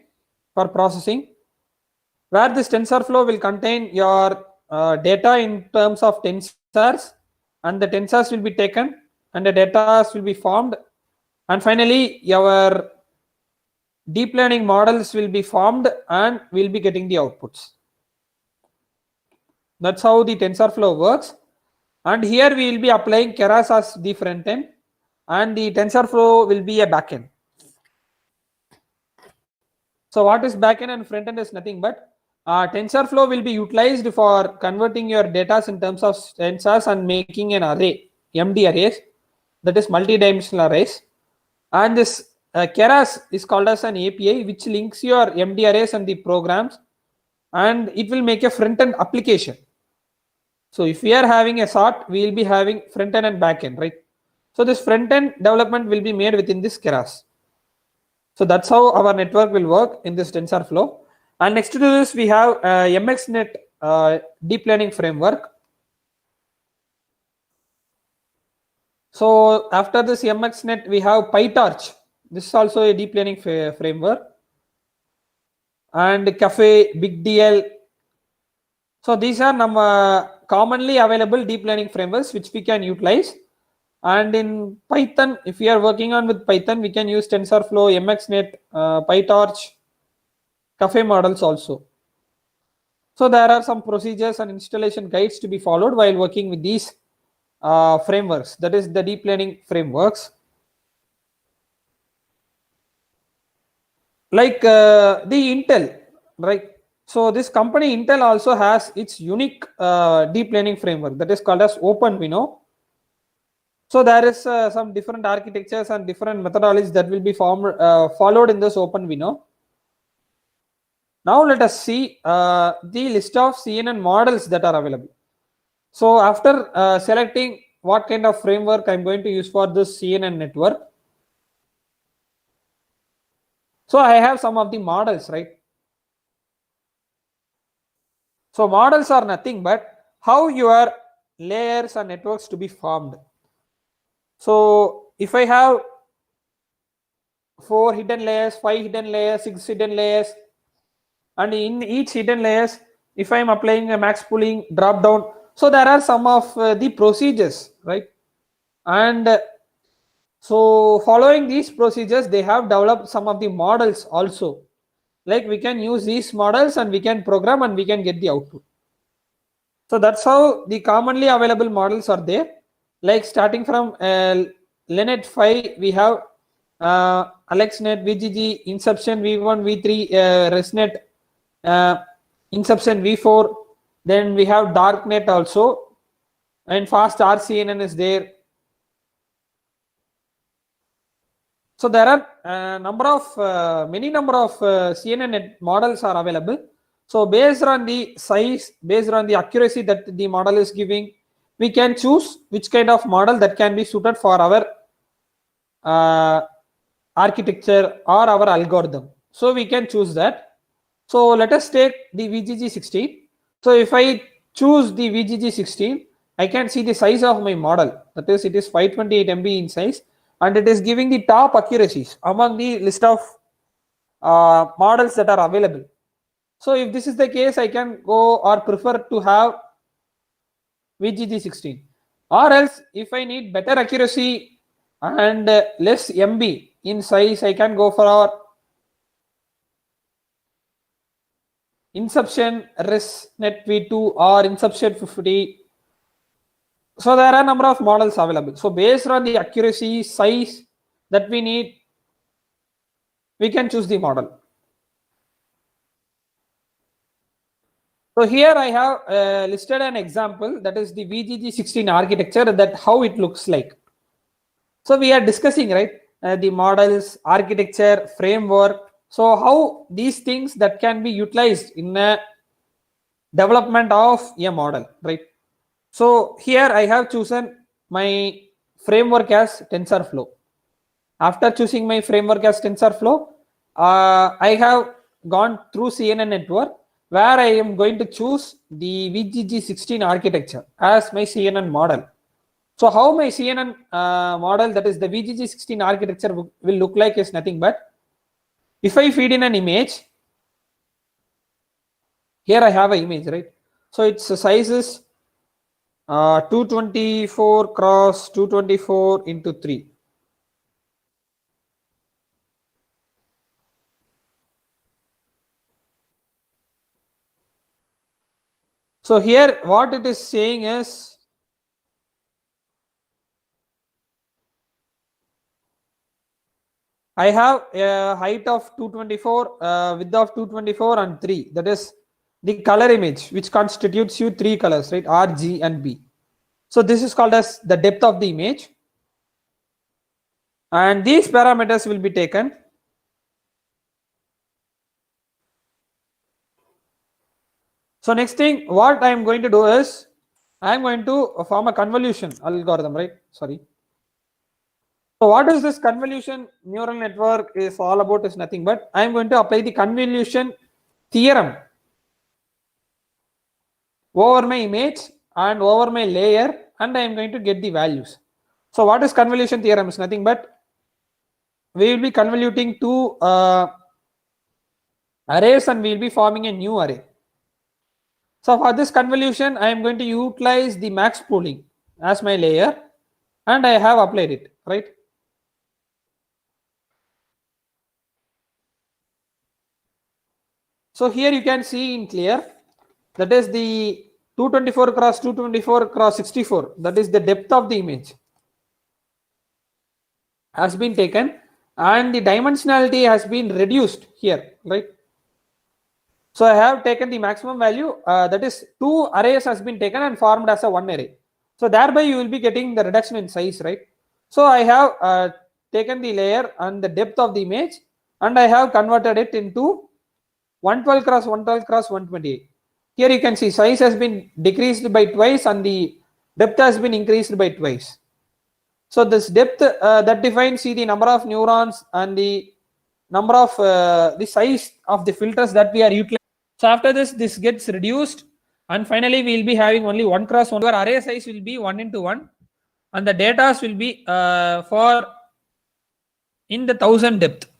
Speaker 2: for processing, where this TensorFlow will contain your data in terms of tensors, and the tensors will be taken and the data will be formed, and finally your deep learning models will be formed and we'll be getting the outputs. That's how the TensorFlow works. And here we will be applying Keras as the front end and the TensorFlow will be a backend. So what is backend and front end is nothing but TensorFlow will be utilized for converting your data in terms of tensors and making an array, MD arrays, that is multi-dimensional arrays. And this Keras is called as an API which links your MD arrays and the programs, and it will make a front end application. So if we are having a sort, we will be having front end and back end, right? So this front end development will be made within this Keras. So that's how our network will work in this TensorFlow. And next to this, we have MXNet deep learning framework. So after this MXNet, we have PyTorch. This is also a deep learning framework. And Cafe, Big DL. So these are commonly available deep learning frameworks which we can utilize. And in Python, if we are working on with Python, we can use TensorFlow, MXNet, PyTorch, Cafe models also. So there are some procedures and installation guides to be followed while working with these frameworks. That is the deep learning frameworks. Like the Intel, right? So this company Intel also has its unique deep learning framework that is called as OpenVINO. So there is some different architectures and different methodologies that will be followed in this OpenVINO. Now let us see the list of CNN models that are available. So after selecting what kind of framework I'm going to use for this CNN network, so I have some of the models, right? So models are nothing but how your layers and networks to be formed. So if I have 4 hidden layers, 5 hidden layers, 6 hidden layers, and in each hidden layers, if I am applying a max pooling drop down, so there are some of the procedures, right? And so following these procedures, they have developed some of the models also. Like we can use these models and we can program and we can get the output. So that's how the commonly available models are there. Like starting from Lenet 5, we have AlexNet, VGG, Inception, V1, V3, ResNet, Inception, V4. Then we have Darknet also, and fast RCNN is there. So there are many number of CNN models are available. So based on the size, based on the accuracy that the model is giving, we can choose which kind of model that can be suited for our architecture or our algorithm. So we can choose that. So let us take the VGG16. So if I choose the VGG16, I can see the size of my model. That is, it is 528 MB in size, and it is giving the top accuracies among the list of models that are available. So if this is the case, I can go or prefer to have VGG16. Or else, if I need better accuracy and less MB in size, I can go for our Inception ResNet V2 or Inception 50. So there are a number of models available. So based on the accuracy, size that we need, we can choose the model. So here I have listed an example, that is the VGG16 architecture, that how it looks like. So we are discussing, right, the models, architecture, framework. So how these things that can be utilized in a development of a model, right? So here I have chosen my framework as TensorFlow. After choosing my framework as TensorFlow, I have gone through CNN network where I am going to choose the VGG16 architecture as my CNN model. So how my CNN model, that is the VGG16 architecture, will look like is nothing but, if I feed in an image, here I have an image, right? So its size is 224 cross 224 into 3. So here what it is saying is, I have a height of 224, width of 224 and 3. That is the color image which constitutes you three colors, right? R, G and B. So this is called as the depth of the image. And these parameters will be taken. So next thing what I am going to do is, I am going to form a convolution algorithm, right? Sorry. So what is this convolution neural network is all about is nothing but I am going to apply the convolution theorem over my image and over my layer, and I am going to get the values. So what is convolution theorem is nothing but we will be convoluting two arrays and we will be forming a new array. So for this convolution I am going to utilize the max pooling as my layer, and I have applied it, right? So here you can see in clear, that is the 224 cross 224 cross 64, that is the depth of the image has been taken, and the dimensionality has been reduced here, right? So I have taken the maximum value, that is two arrays has been taken and formed as a one array. So thereby you will be getting the reduction in size, right? So I have taken the layer and the depth of the image, and I have converted it into 112 cross 112 cross 128. Here you can see size has been decreased by twice and the depth has been increased by twice. So this depth that defines the number of neurons and the number of the size of the filters that we are utilizing. So after this gets reduced, and finally we will be having only 1 cross 1. Our array size will be 1 into 1, and the data will be for in the 1000 depth.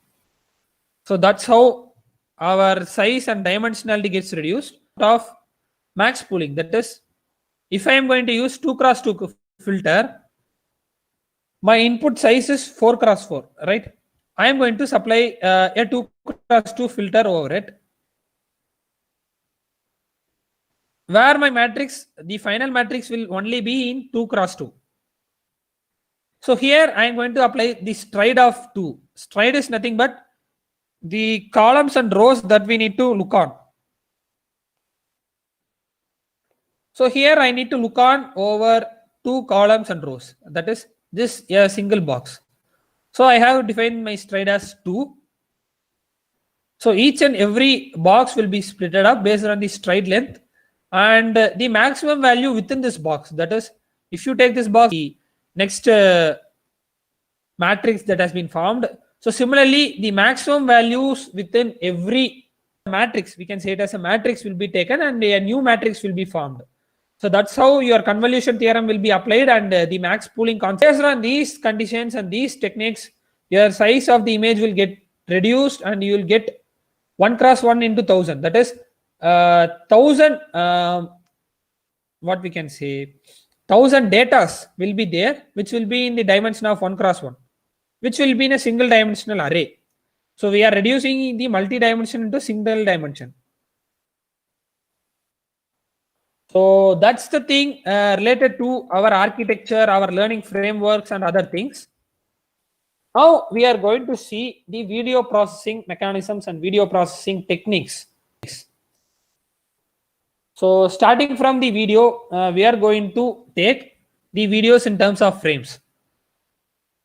Speaker 2: So that's how our size and dimensionality gets reduced of max pooling. That is, if I am going to use 2 cross 2 filter, my input size is 4 cross 4, right? I am going to supply a 2 cross 2 filter over it, where my matrix, the final matrix will only be in 2 cross 2. So here I am going to apply the stride of 2. Stride is nothing but the columns and rows that we need to look on. So here I need to look on over 2 columns and rows. That is this a single box. So I have defined my stride as 2. So each and every box will be split up based on the stride length and the maximum value within this box. That is, if you take this box, the next matrix that has been formed. So similarly, the maximum values within every matrix, we can say it as a matrix, will be taken and a new matrix will be formed. So that's how your convolution theorem will be applied, and the max pooling concept. Based on these conditions and these techniques, your size of the image will get reduced and you will get 1 cross 1 into 1000. That is 1000, what we can say, 1000 datas will be there, which will be in the dimension of 1 cross 1, which will be in a single dimensional array. So we are reducing the multi-dimension into single dimension. So that's the thing related to our architecture, our learning frameworks and other things. Now we are going to see the video processing mechanisms and video processing techniques. So starting from the video, we are going to take the videos in terms of frames.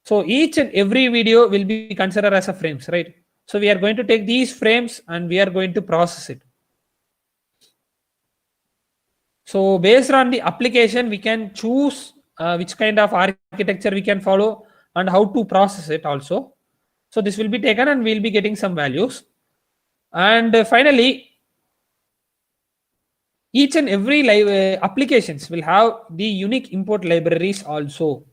Speaker 2: So each and every video will be considered as a frames, right? So we are going to take these frames and we are going to process it. So based on the application, we can choose which kind of architecture we can follow and how to process it also. So this will be taken and we'll be getting some values. And finally, each and every applications will have the unique import libraries also.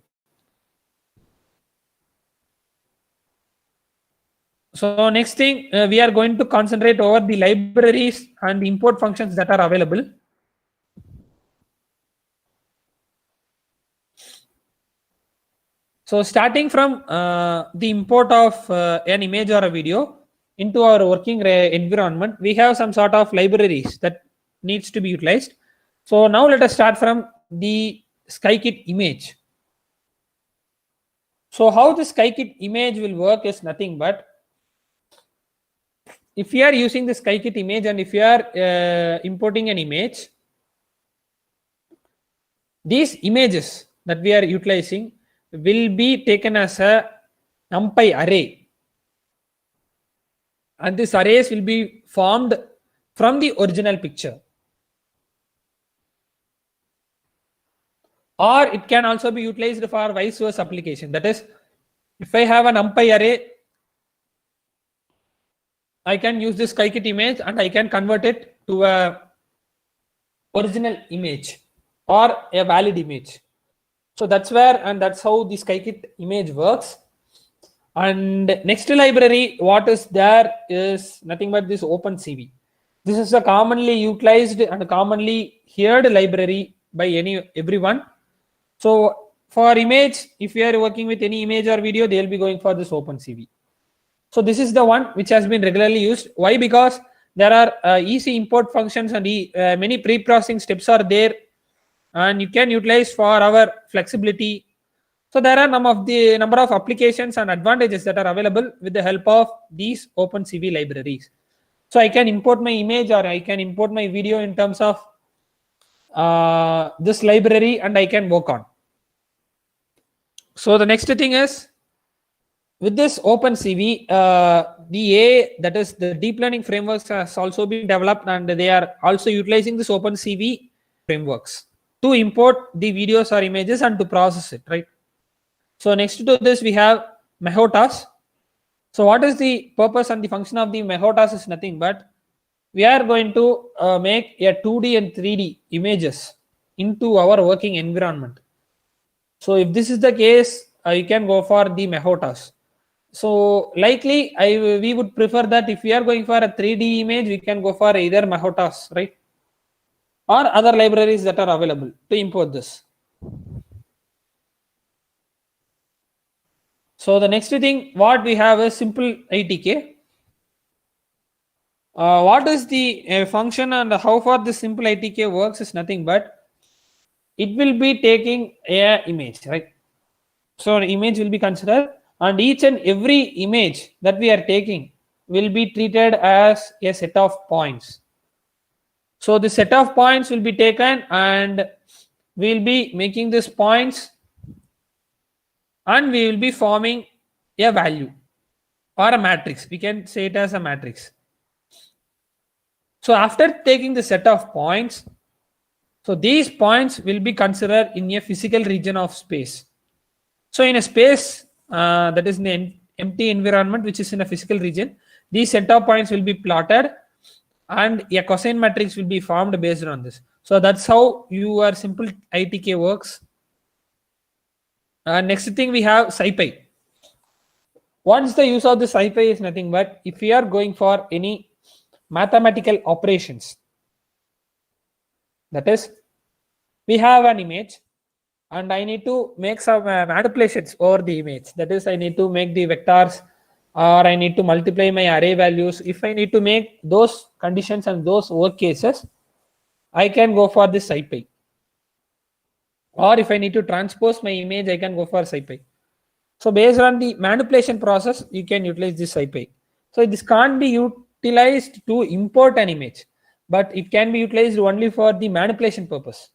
Speaker 2: So next thing, we are going to concentrate over the libraries and the import functions that are available. So starting from the import of an image or a video into our working environment, we have some sort of libraries that needs to be utilized. So now let us start from the SkyKit image. So how the SkyKit image will work is nothing but, if you are using the SkyKit image and if you are importing an image, these images that we are utilizing will be taken as a numpy array, and these arrays will be formed from the original picture, or it can also be utilized for vice versa application. That is, if I have a numpy array, I can use this SkyKit image and I can convert it to a original image or a valid image. So that's where, and that's how the SkyKit image works. And next library what is there is nothing but this OpenCV. This is a commonly utilized and commonly heard library by everyone. So for image, if you are working with any image or video, they will be going for this OpenCV. So this is the one which has been regularly used. Why? Because there are easy import functions and many pre-processing steps are there, and you can utilize for our flexibility. So there are number of applications and advantages that are available with the help of these OpenCV libraries. So I can import my image or I can import my video in terms of this library and I can work on. So the next thing is, with this OpenCV, that is the deep learning frameworks has also been developed, and they are also utilizing this OpenCV frameworks to import the videos or images and to process it, right? So next to this we have Mehotas. So what is the purpose and the function of the Mehotas is nothing but, we are going to make a 2D and 3D images into our working environment. So if this is the case, you can go for the Mehotas. So likely we would prefer that if we are going for a 3D image, we can go for either Mehotas, right? Or other libraries that are available to import this. So the next thing what we have is simple ITK. What is the function and how far this simple ITK works is nothing but, it will be taking a image, right? So an image will be considered, and each and every image that we are taking will be treated as a set of points. So the set of points will be taken and we will be making these points, and we will be forming a value or a matrix. We can say it as a matrix. So after taking the set of points, so these points will be considered in a physical region of space. So in a space that is in an empty environment which is in a physical region, these set of points will be plotted and a cosine matrix will be formed based on this. So that's how your simple ITK works. Next thing we have SciPy. What is the use of the SciPy is nothing but, if we are going for any mathematical operations, that is, we have an image and I need to make some manipulations over the image. That is, I need to make the vectors, or I need to multiply my array values. If I need to make those conditions and those work cases, I can go for this SciPy. Or if I need to transpose my image, I can go for SciPy. So based on the manipulation process, you can utilize this SciPy. So this can't be utilized to import an image, but it can be utilized only for the manipulation purpose.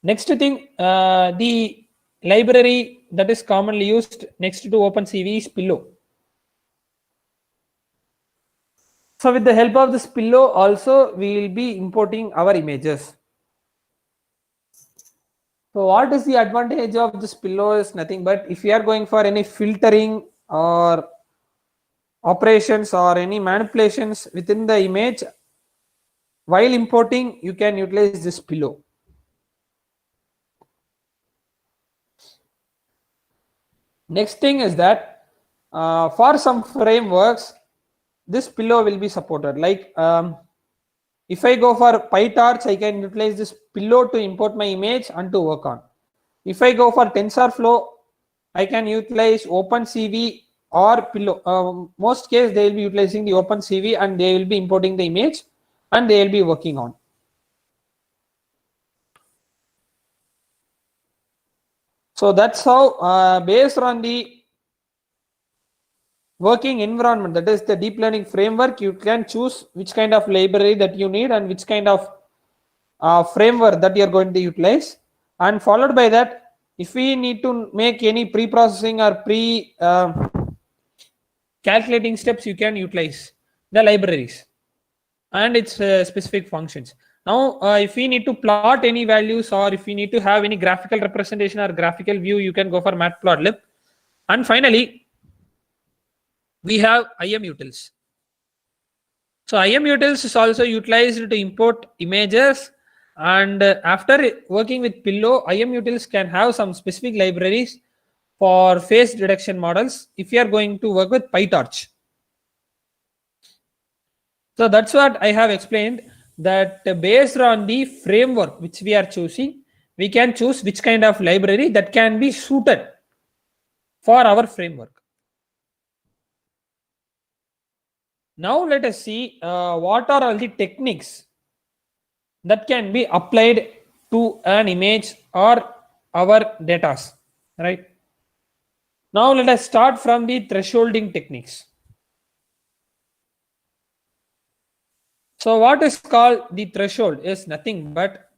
Speaker 2: Next thing, the library that is commonly used next to OpenCV is Pillow. So with the help of this Pillow also, we will be importing our images. So what is the advantage of this Pillow is nothing but, if you are going for any filtering or operations or any manipulations within the image, while importing, you can utilize this Pillow. Next thing is that for some frameworks, this Pillow will be supported. Like if I go for PyTorch, I can utilize this Pillow to import my image and to work on. If I go for TensorFlow, I can utilize OpenCV or Pillow. Most case they will be utilizing the OpenCV and they will be importing the image and they will be working on. So that's how based on the working environment, that is the deep learning framework, you can choose which kind of library that you need and which kind of framework that you are going to utilize. And followed by that, if we need to make any pre-processing or calculating steps, you can utilize the libraries and its specific functions. Now, if we need to plot any values or if we need to have any graphical representation or graphical view, you can go for matplotlib. And finally, we have IMUtils. So IMUtils is also utilized to import images, and after working with Pillow, IMUtils can have some specific libraries for face detection models if you are going to work with PyTorch. So that's what I have explained, that based on the framework which we are choosing, we can choose which kind of library that can be suited for our framework. Now let us see what are all the techniques that can be applied to an image or our data, right? Now let us start from the thresholding techniques. So what is called the threshold is nothing but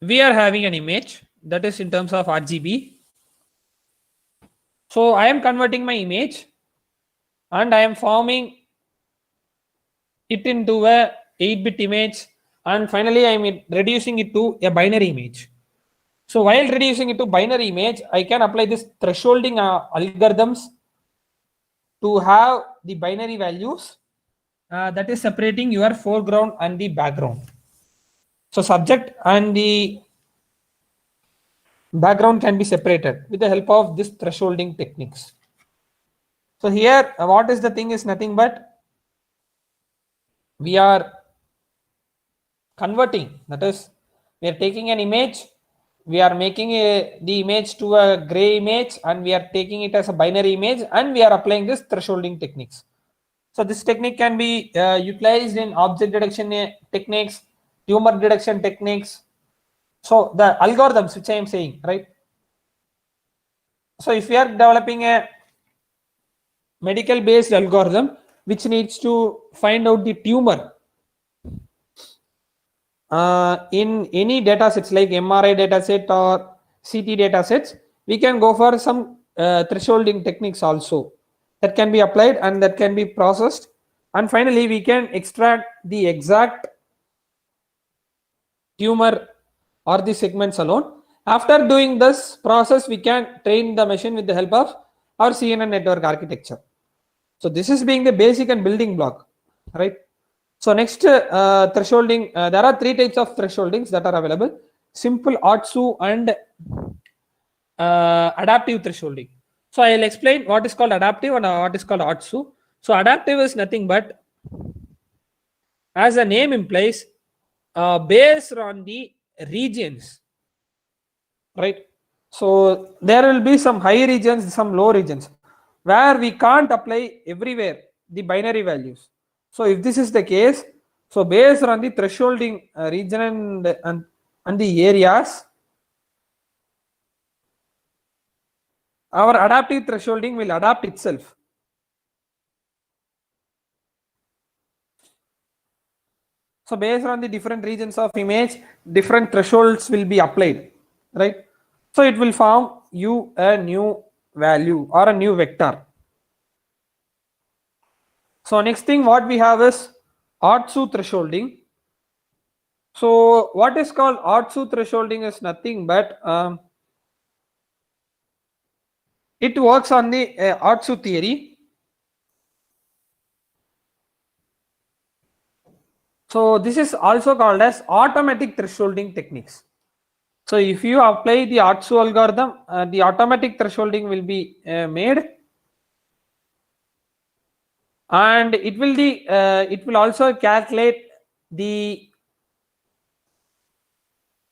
Speaker 2: we are having an image that is in terms of RGB. So I am converting my image and I am forming it into a 8-bit image, and finally I am reducing it to a binary image. So while reducing it to binary image, I can apply this thresholding algorithms to have the binary values that is separating your foreground and the background. So subject and the background can be separated with the help of this thresholding techniques. So here what is the thing is nothing but we are converting, that is we are taking an image, we are making the image to a gray image, and we are taking it as a binary image, and we are applying this thresholding techniques. So this technique can be utilized in object detection techniques, tumor detection techniques. So the algorithms which I am saying, right? So if we are developing a medical based algorithm which needs to find out the tumor in any data sets like MRI data set or CT data sets, we can go for some thresholding techniques also that can be applied and that can be processed, and finally we can extract the exact tumor or the segments alone. After doing this process, we can train the machine with the help of our CNN network architecture. So this is being the basic and building block, right? So next thresholding, there are 3 types of thresholdings that are available: simple, ARTSU, and adaptive thresholding. So I'll explain what is called adaptive and what is called ARTSU. So adaptive is nothing but, as the name implies, based on the regions, right? So there will be some high regions, some low regions, where we can't apply everywhere the binary values. So if this is the case, so based on the thresholding region and the areas, our adaptive thresholding will adapt itself. So based on the different regions of image, different thresholds will be applied, right? So it will form you a new value or a new vector. So next thing what we have is ARTSU thresholding. So what is called ARTSU thresholding is nothing but it works on the ARTSU theory. So this is also called as automatic thresholding techniques. So if you apply the ARTSU algorithm, the automatic thresholding will be made, and it will also calculate the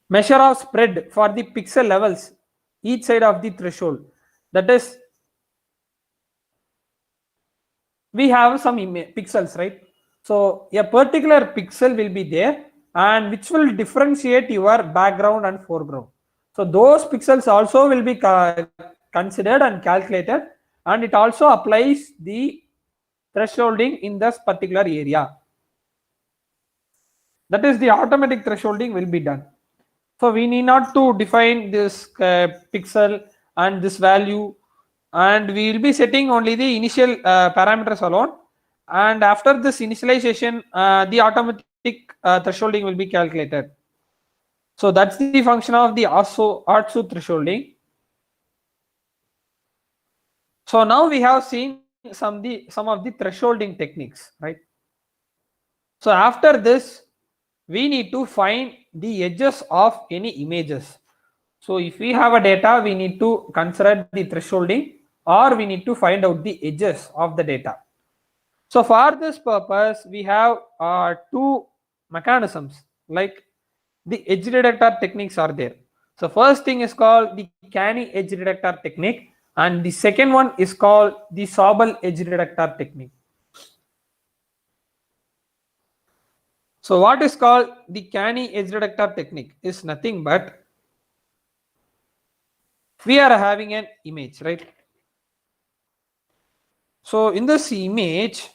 Speaker 2: measure of spread for the pixel levels each side of the threshold. That is, we have some pixels, right? So a particular pixel will be there and which will differentiate your background and foreground. So those pixels also will be considered and calculated, and it also applies the thresholding in this particular area. That is, the automatic thresholding will be done. So we need not to define this pixel and this value, and we will be setting only the initial parameters alone, and after this initialization the automatic thresholding will be calculated. So that's the function of the ARTSU thresholding. So now we have seen some of the thresholding techniques, right? So after this, we need to find the edges of any images. So if we have a data, we need to consider the thresholding, or we need to find out the edges of the data. So for this purpose, we have two mechanisms, like the edge detector techniques are there. So first thing is called the canny edge detector technique, and the second one is called the Sobel edge detector technique. So what is called the canny edge detector technique is nothing but, we are having an image, right? So in this image,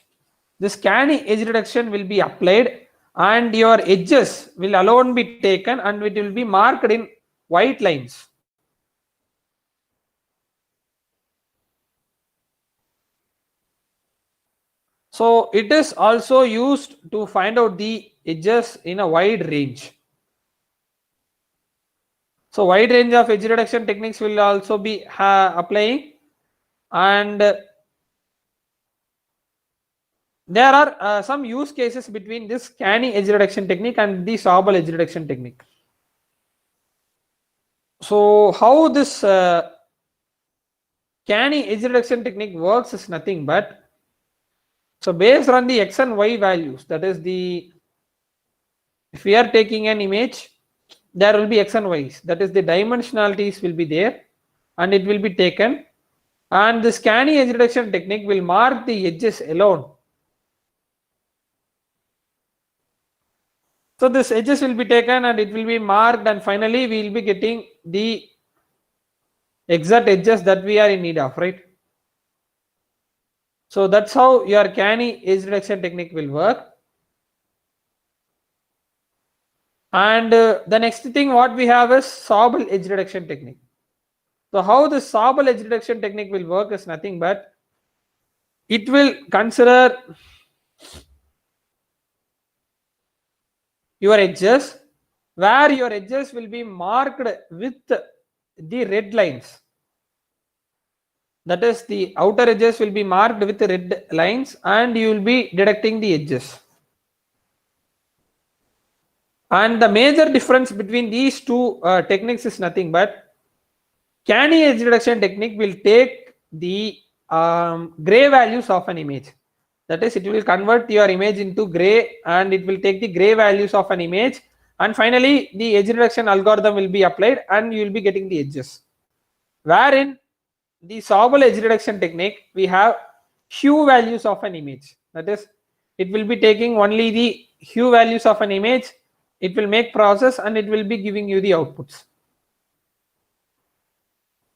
Speaker 2: this canny edge detection will be applied, and your edges will alone be taken, and it will be marked in white lines. So it is also used to find out the edges in a wide range. So wide range of edge detection techniques will also be applying, and there are some use cases between this canny edge detection technique and the Sobel edge detection technique. So how this canny edge detection technique works is nothing but, so based on the x and y values, that is the, if we are taking an image, there will be x and y's, that is the dimensionalities will be there, and it will be taken, and this canny edge detection technique will mark the edges alone. So this edges will be taken and it will be marked, and finally we will be getting the exact edges that we are in need of, right? So that's how your canny edge detection technique will work. And the next thing what we have is Sobel edge detection technique. So how the Sobel edge detection technique will work is nothing but, it will consider your edges, where your edges will be marked with the red lines. That is, the outer edges will be marked with red lines, and you will be detecting the edges. And the major difference between these two techniques is nothing but, canny edge detection technique will take the gray values of an image. That is, it will convert your image into gray, and it will take the gray values of an image, and finally the edge detection algorithm will be applied, and you will be getting the edges. Wherein the Sobel edge detection technique, we have hue values of an image. That is, it will be taking only the hue values of an image, it will make process, and it will be giving you the outputs.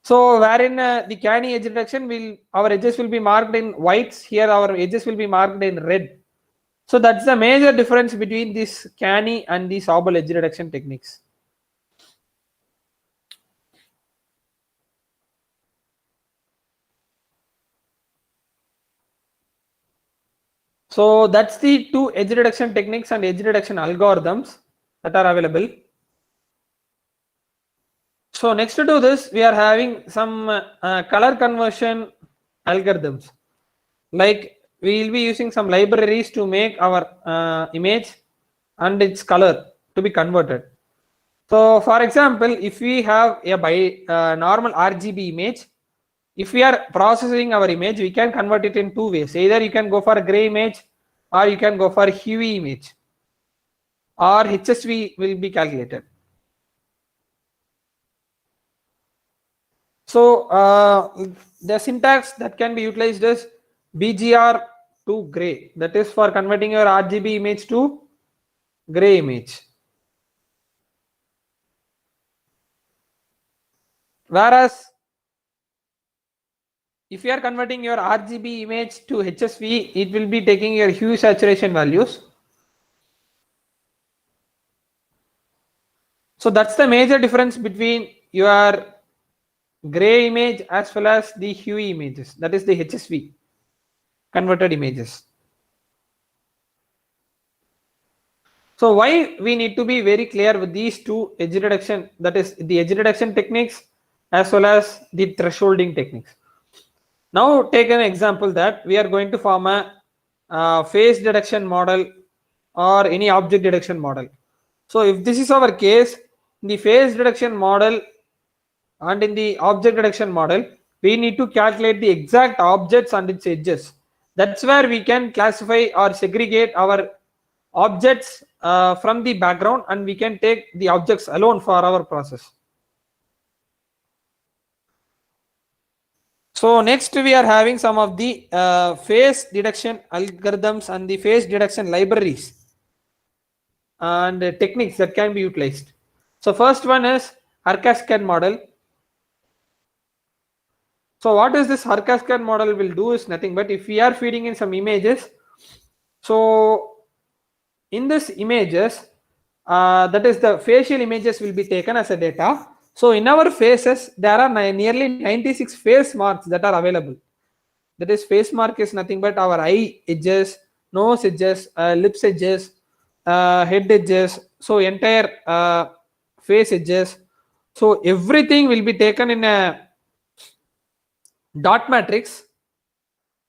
Speaker 2: So wherein the canny edge detection, our edges will be marked in whites, here our edges will be marked in red. So that's the major difference between this canny and the Sobel edge detection techniques. So that's the two edge detection techniques and edge detection algorithms that are available. So next to this, we are having some color conversion algorithms. Like, we will be using some libraries to make our image and its color to be converted. So for example, if we have a normal RGB image, if we are processing our image, we can convert it in two ways. Either you can go for a gray image, or you can go for a huey image, or HSV will be calculated. So the syntax that can be utilized is BGR to gray, that is for converting your RGB image to gray image. Whereas if you are converting your RGB image to HSV, it will be taking your hue saturation values. So that's the major difference between your gray image as well as the hue images, that is the HSV converted images. So why we need to be very clear with these two edge reduction, that is the edge reduction techniques as well as the thresholding techniques. Now take an example that we are going to form a phase detection model or any object detection model. So if this is our case, in the phase detection model and in the object detection model, we need to calculate the exact objects and its edges. That's where we can classify or segregate our objects from the background, and we can take the objects alone for our process. So next we are having some of the phase detection algorithms and the phase detection libraries and techniques that can be utilized. So first one is Hercascade model. So what is this Hercascade model will do is nothing but if we are feeding in some images, so in this images, that is the facial images will be taken as a data. So in our faces, there are nearly 96 face marks that are available. That is, face mark is nothing but our eye edges, nose edges, lips edges, head edges. So entire face edges. So everything will be taken in a dot matrix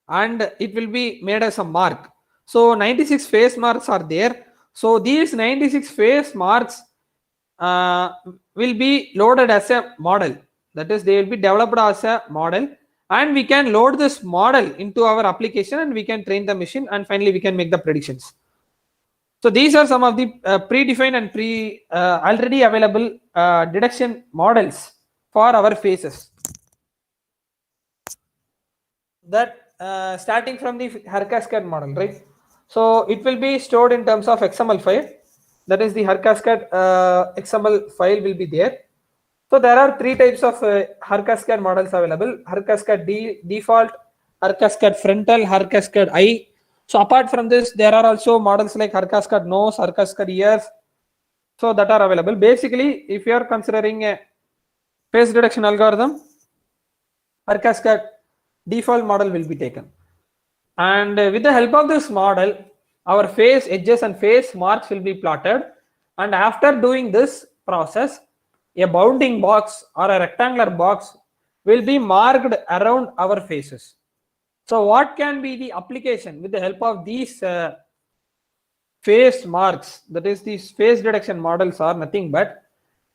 Speaker 2: and it will be made as a mark. So 96 face marks are there. So these 96 face marks will be loaded as a model. That is, they will be developed as a model, and we can load this model into our application and we can train the machine, and finally we can make the predictions. So these are some of the predefined and already available detection models for our faces. That starting from the Hercascade model, right? So it will be stored in terms of XML file. That is the Hercascade XML file will be there. So there are three types of Hercascade models available: Hercascade default, Hercascade frontal, Hercascade eye. So apart from this, there are also models like Hercascade nose, Hercascade ears. So that are available. Basically, if you are considering a face detection algorithm, Hercascade default model will be taken. And with the help of this model, our face edges and face marks will be plotted. And after doing this process, a bounding box or a rectangular box will be marked around our faces. So what can be the application with the help of these face marks? That is, these face detection models are nothing but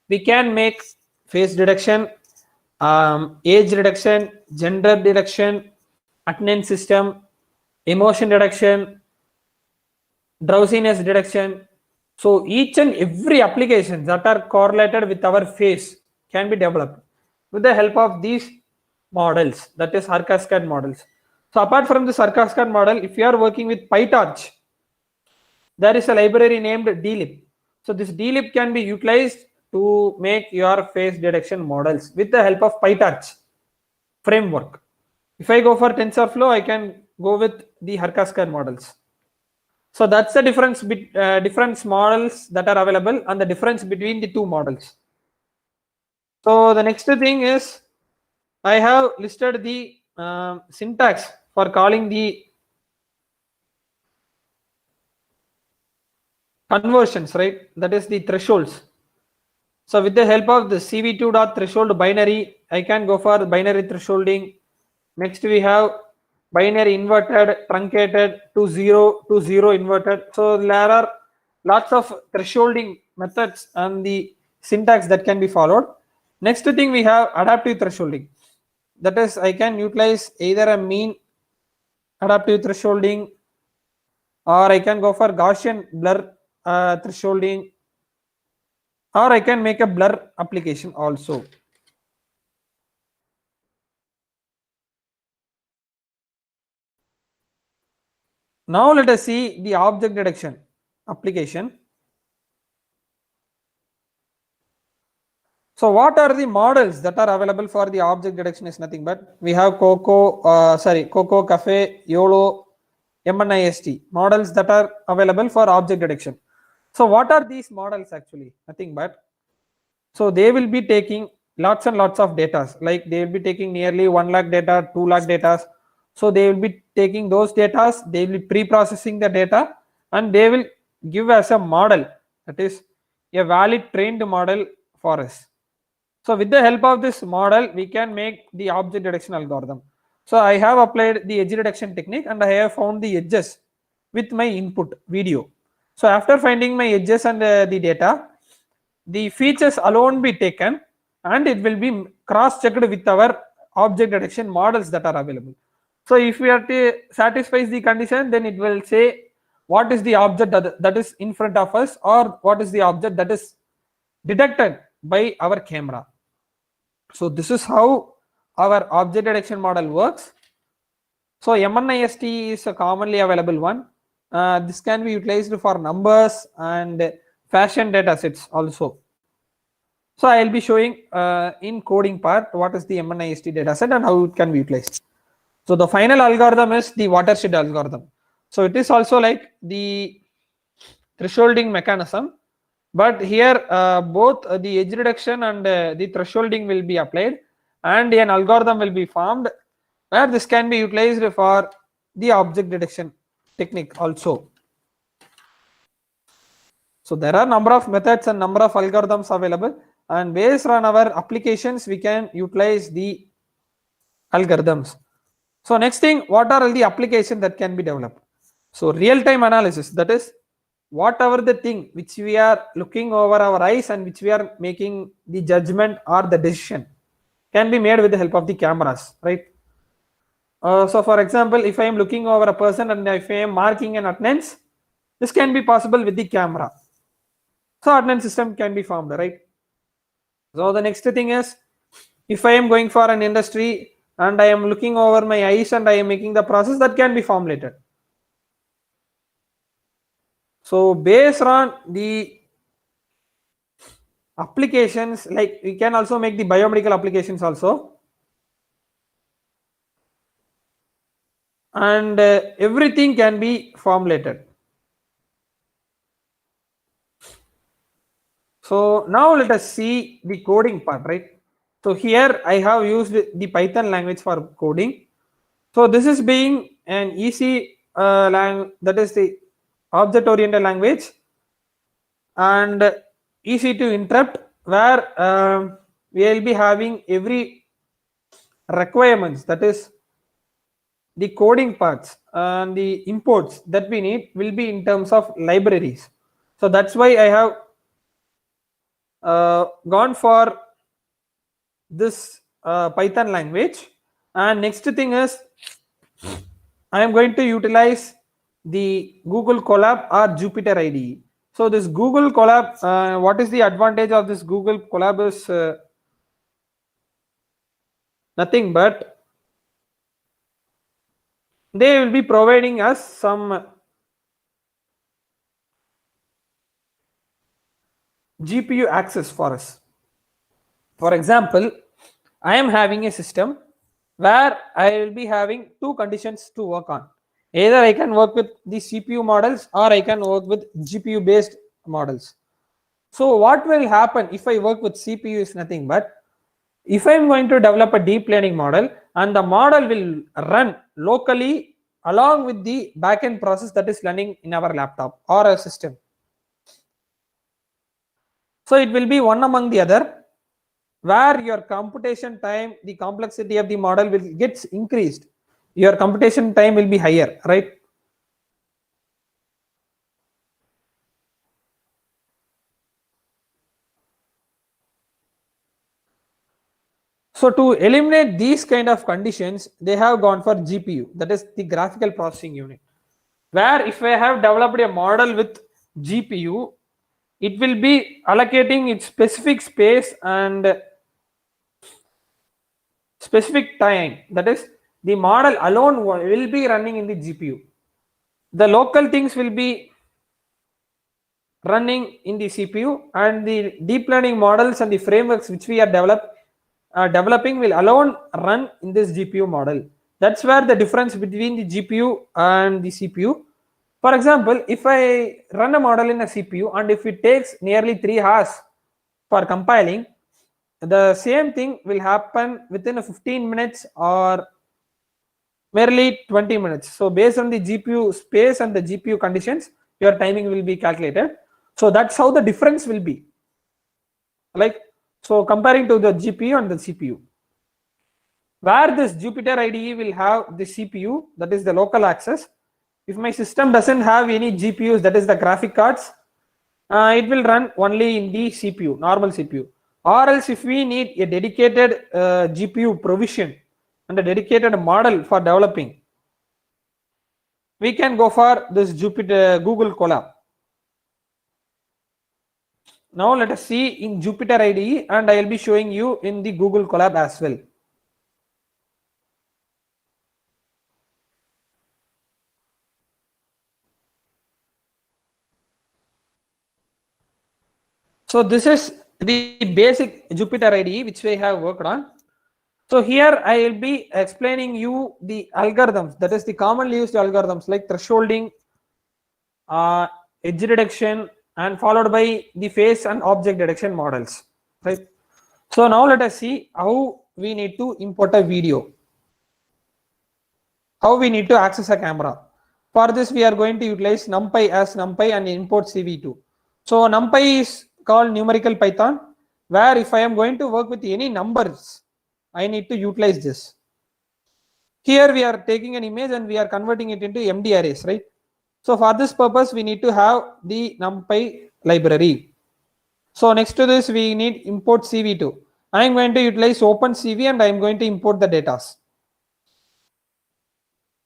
Speaker 2: we can make face detection, age detection, gender detection, attendance system, emotion detection, drowsiness detection. So each and every application that are correlated with our face can be developed with the help of these models, that is Hercascade models. So apart from this Hercascade model, if you are working with PyTorch, there is a library named dlib. So this dlib can be utilized to make your face detection models with the help of PyTorch framework. If I go for TensorFlow, I can go with the Hercascade models. So that's the difference different models that are available and the difference between the two models. So the next thing is I have listed the syntax for calling the conversions, right? That is the thresholds. So with the help of the cv2.threshold binary, I can go for binary thresholding. Next we have binary inverted, truncated, to zero inverted. So there are lots of thresholding methods and the syntax that can be followed. Next thing we have adaptive thresholding. That is, I can utilize either a mean adaptive thresholding or I can go for Gaussian blur thresholding, or I can make a blur application also. Now let us see the object detection application. So what are the models that are available for the object detection is nothing but we have Coco, Cafe, YOLO, MNIST models that are available for object detection. So what are these models actually? Nothing but, so they will be taking lots and lots of data, like they will be taking nearly 1 lakh data, 2 lakh data. So they will be taking those data, they will be pre-processing the data, and they will give us a model, that is a valid trained model for us. So with the help of this model, we can make the object detection algorithm. So I have applied the edge detection technique and I have found the edges with my input video. So after finding my edges and the data, the features alone be taken and it will be cross-checked with our object detection models that are available. So if we are to satisfy the condition, then it will say what is the object that is in front of us, or what is the object that is detected by our camera. So this is how our object detection model works. So MNIST is a commonly available one. This can be utilized for numbers and fashion data sets also. So I will be showing in coding part what is the MNIST data set and how it can be utilized. So the final algorithm is the watershed algorithm. So it is also like the thresholding mechanism, but here both the edge reduction and the thresholding will be applied, and an algorithm will be formed where this can be utilized for the object detection technique also. So there are number of methods and number of algorithms available, and based on our applications we can utilize the algorithms. So next thing, what are all the applications that can be developed? So real-time analysis, that is whatever the thing which we are looking over our eyes and which we are making the judgment or the decision can be made with the help of the cameras, right? So for example, if I am looking over a person and if I am marking an attendance, this can be possible with the camera. So attendance system can be formed, right? So the next thing is, if I am going for an industry and I am looking over my eyes and I am making the process, that can be formulated. So based on the applications, like we can also make the biomedical applications also, and everything can be formulated. So now let us see the coding part, right? So here I have used the Python language for coding. So this is being an easy that is the object oriented language, and easy to interrupt, where we will be having every requirements, that is the coding parts and the imports that we need will be in terms of libraries. So that's why I have gone for this Python language. And next thing is, I am going to utilize the Google Colab or Jupyter IDE. So this Google Colab, what is the advantage of this Google Colab is nothing but they will be providing us some GPU access for us. For example, I am having a system where I will be having two conditions to work on. Either I can work with the CPU models or I can work with GPU based models. So what will happen if I work with CPU is nothing but, if I am going to develop a deep learning model and the model will run locally along with the backend process that is running in our laptop or a system. So it will be one among the other, where your computation time, the complexity of the model will gets increased. Your computation time will be higher, right? So to eliminate these kind of conditions, they have gone for GPU, that is the graphical processing unit. Where if I have developed a model with GPU, it will be allocating its specific space and specific time, that is the model alone will be running in the GPU. The local things will be running in the CPU, and the deep learning models and the frameworks which we are developing will alone run in this GPU model. That's where the difference between the GPU and the CPU. For example, if I run a model in a CPU and if it takes nearly 3 hours for compiling, the same thing will happen within a 15 minutes or merely 20 minutes. So based on the GPU space and the GPU conditions, your timing will be calculated. So that's how the difference will be. Like, so comparing to the GPU and the CPU. Where this Jupyter IDE will have the CPU, that is the local access. If my system doesn't have any GPUs, that is the graphic cards, it will run only in the CPU, normal CPU. Or else if we need a dedicated GPU provision and a dedicated model for developing, we can go for this Jupyter Google Colab. Now let us see in Jupyter IDE, and I will be showing you in the Google Colab as well. So this is the basic Jupyter IDE which we have worked on. So here I will be explaining you the algorithms, that is the commonly used algorithms like thresholding, edge detection, and followed by the face and object detection models, right? So now let us see how we need to import a video, how we need to access a camera. For this we are going to utilize NumPy as NumPy and import CV2. So NumPy is called numerical Python, where if I am going to work with any numbers, I need to utilize this. Here we are taking an image and we are converting it into MD arrays, right? So for this purpose, we need to have the NumPy library. So next to this, we need import CV2. I am going to utilize OpenCV and I am going to import the data.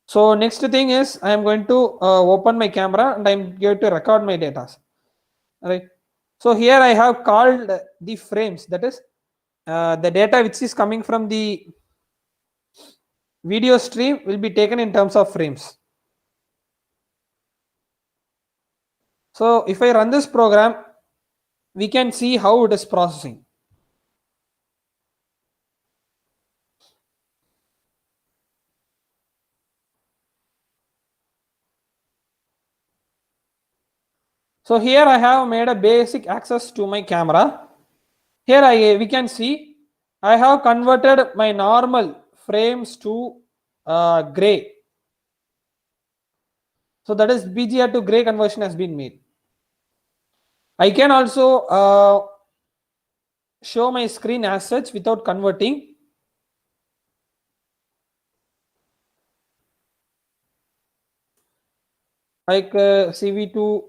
Speaker 2: So next thing is I am going to open my camera and I am going to record my data. Right. So here I have called the frames, that is the data which is coming from the video stream will be taken in terms of frames. So if I run this program, we can see how it is processing. So here I have made a basic access to my camera. Here we can see I have converted my normal frames to gray. So that is BGR to gray conversion has been made. I can also show my screen as such without converting. Like CV2.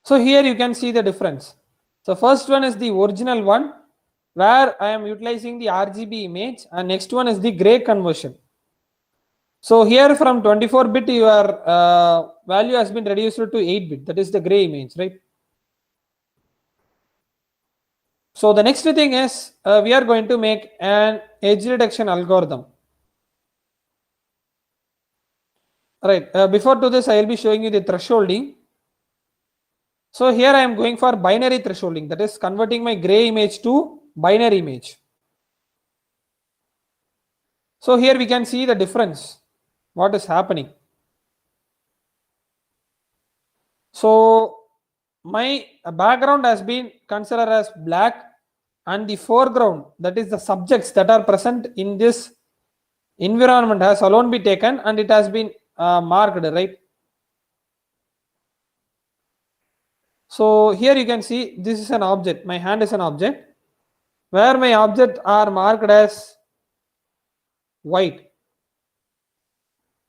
Speaker 2: So here you can see the difference. So first one is the original one where I am utilizing the RGB image, and next one is the gray conversion. So here from 24-bit your value has been reduced to 8-bit, that is the gray image, right? So the next thing is we are going to make an edge detection algorithm. Right, before to this I will be showing you the thresholding. So here I am going for binary thresholding, that is converting my gray image to binary image. So here we can see the difference, what is happening. So my background has been considered as black, and the foreground, that is the subjects that are present in this environment, has alone been taken and it has been marked, right? So here you can see this is an object, my hand is an object, where my objects are marked as white.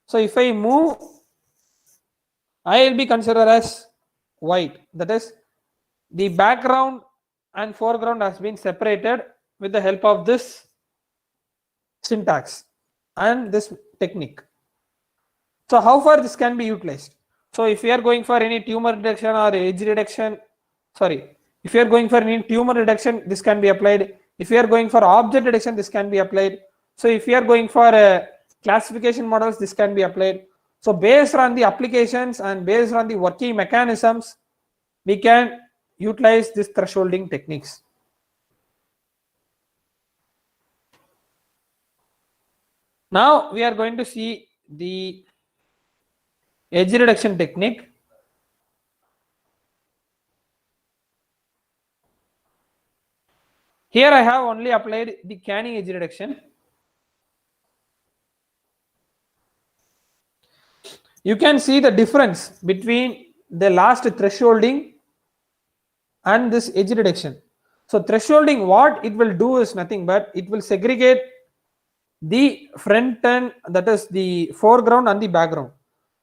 Speaker 2: So if I move, I will be considered as white, that is the background and foreground has been separated with the help of this syntax and this technique. So how far this can be utilized? So if we are going for any tumor reduction or age reduction, sorry, if you are going for any tumor reduction, this can be applied. If you are going for object detection, this can be applied. So if you are going for classification models, this can be applied. So based on the applications and based on the working mechanisms, we can utilize this thresholding techniques. Now we are going to see the edge reduction technique. Here I have only applied the canning edge reduction. You can see the difference between the last thresholding and this edge reduction. So thresholding, what it will do is nothing but it will segregate the front end, that is the foreground and the background.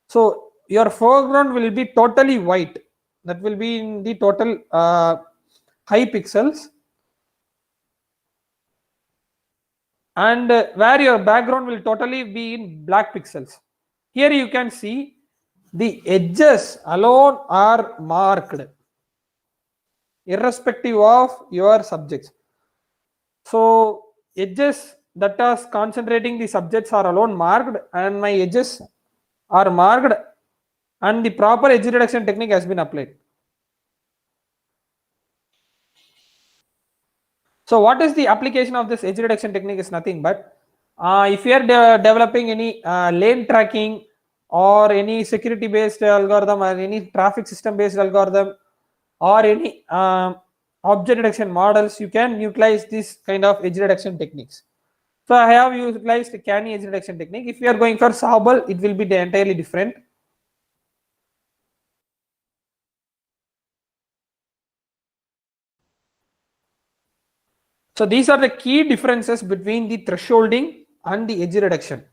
Speaker 2: So your foreground will be totally white, that will be in the total high pixels, and where your background will totally be in black pixels. Here you can see the edges alone are marked irrespective of your subjects. So edges that are concentrating the subjects are alone marked, and my edges are marked, and the proper edge reduction technique has been applied. So what is the application of this edge reduction technique is nothing but if you are developing any lane tracking or any security based algorithm or any traffic system based algorithm or any object detection models, you can utilize this kind of edge reduction techniques. So I have utilized canny edge reduction technique. If you are going for sawball, it will be entirely different. So these are the key differences between the thresholding and the edge reduction.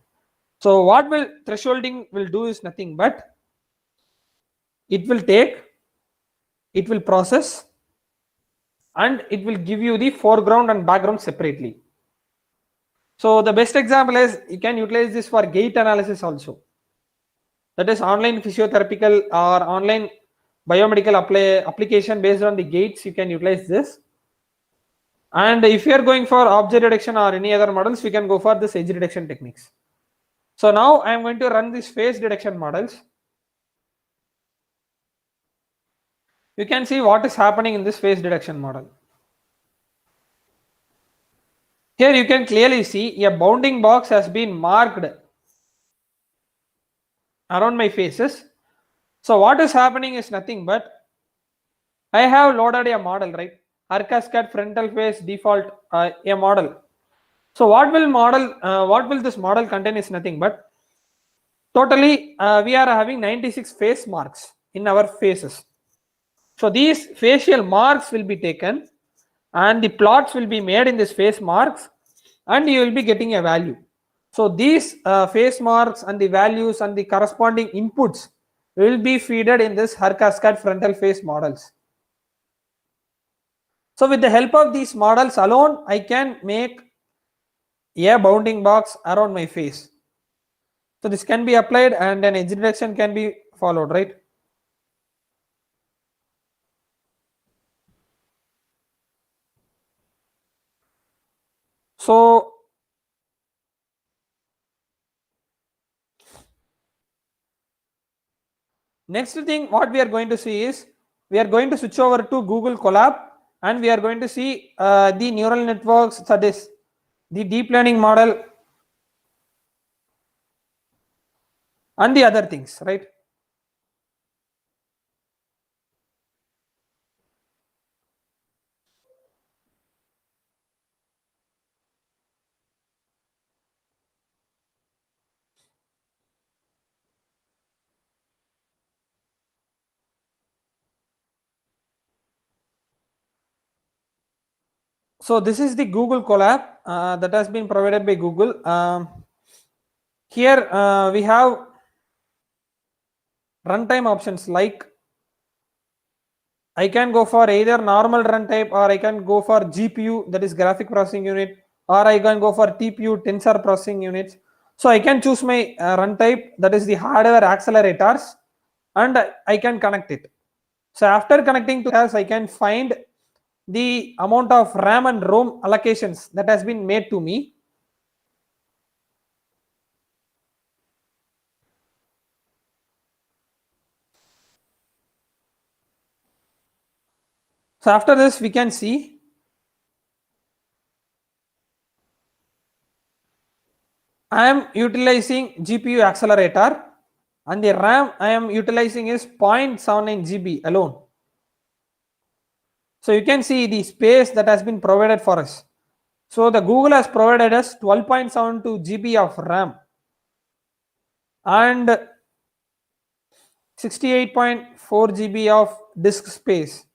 Speaker 2: So what will thresholding will do is nothing but it will take, it will process, and it will give you the foreground and background separately. So the best example is you can utilize this for gait analysis also. That is online physiotherapical or online biomedical application based on the gaits, you can utilize this. And if you are going for object detection or any other models, we can go for this edge detection techniques. So now I am going to run these face detection models. You can see what is happening in this face detection model. Here you can clearly see a bounding box has been marked around my faces. So what is happening is nothing but I have loaded a model, right? Cascade frontal face default a model. So what will this model contain is nothing but totally we are having 96 face marks in our faces. So these facial marks will be taken and the plots will be made in this face marks, and you will be getting a value. So these face marks and the values and the corresponding inputs will be fed in this Cascade frontal face models. So with the help of these models alone, I can make a bounding box around my face. So this can be applied and an edge detection can be followed, right? So next thing what we are going to see is we are going to switch over to Google Colab, and we are going to see the neural networks, that is the deep learning model and the other things, right? So this is the Google Colab that has been provided by Google. Here we have runtime options, like I can go for either normal run type, or I can go for GPU, that is graphic processing unit, or I can go for TPU, tensor processing units. So I can choose my run type, that is the hardware accelerators, and I can connect it. So after connecting to this, I can find the amount of RAM and ROM allocations that has been made to me. So after this, we can see I am utilizing GPU accelerator, and the RAM I am utilizing is 0.79 GB alone. So you can see the space that has been provided for us. So the Google has provided us 12.72 GB of RAM and 68.4 GB of disk space.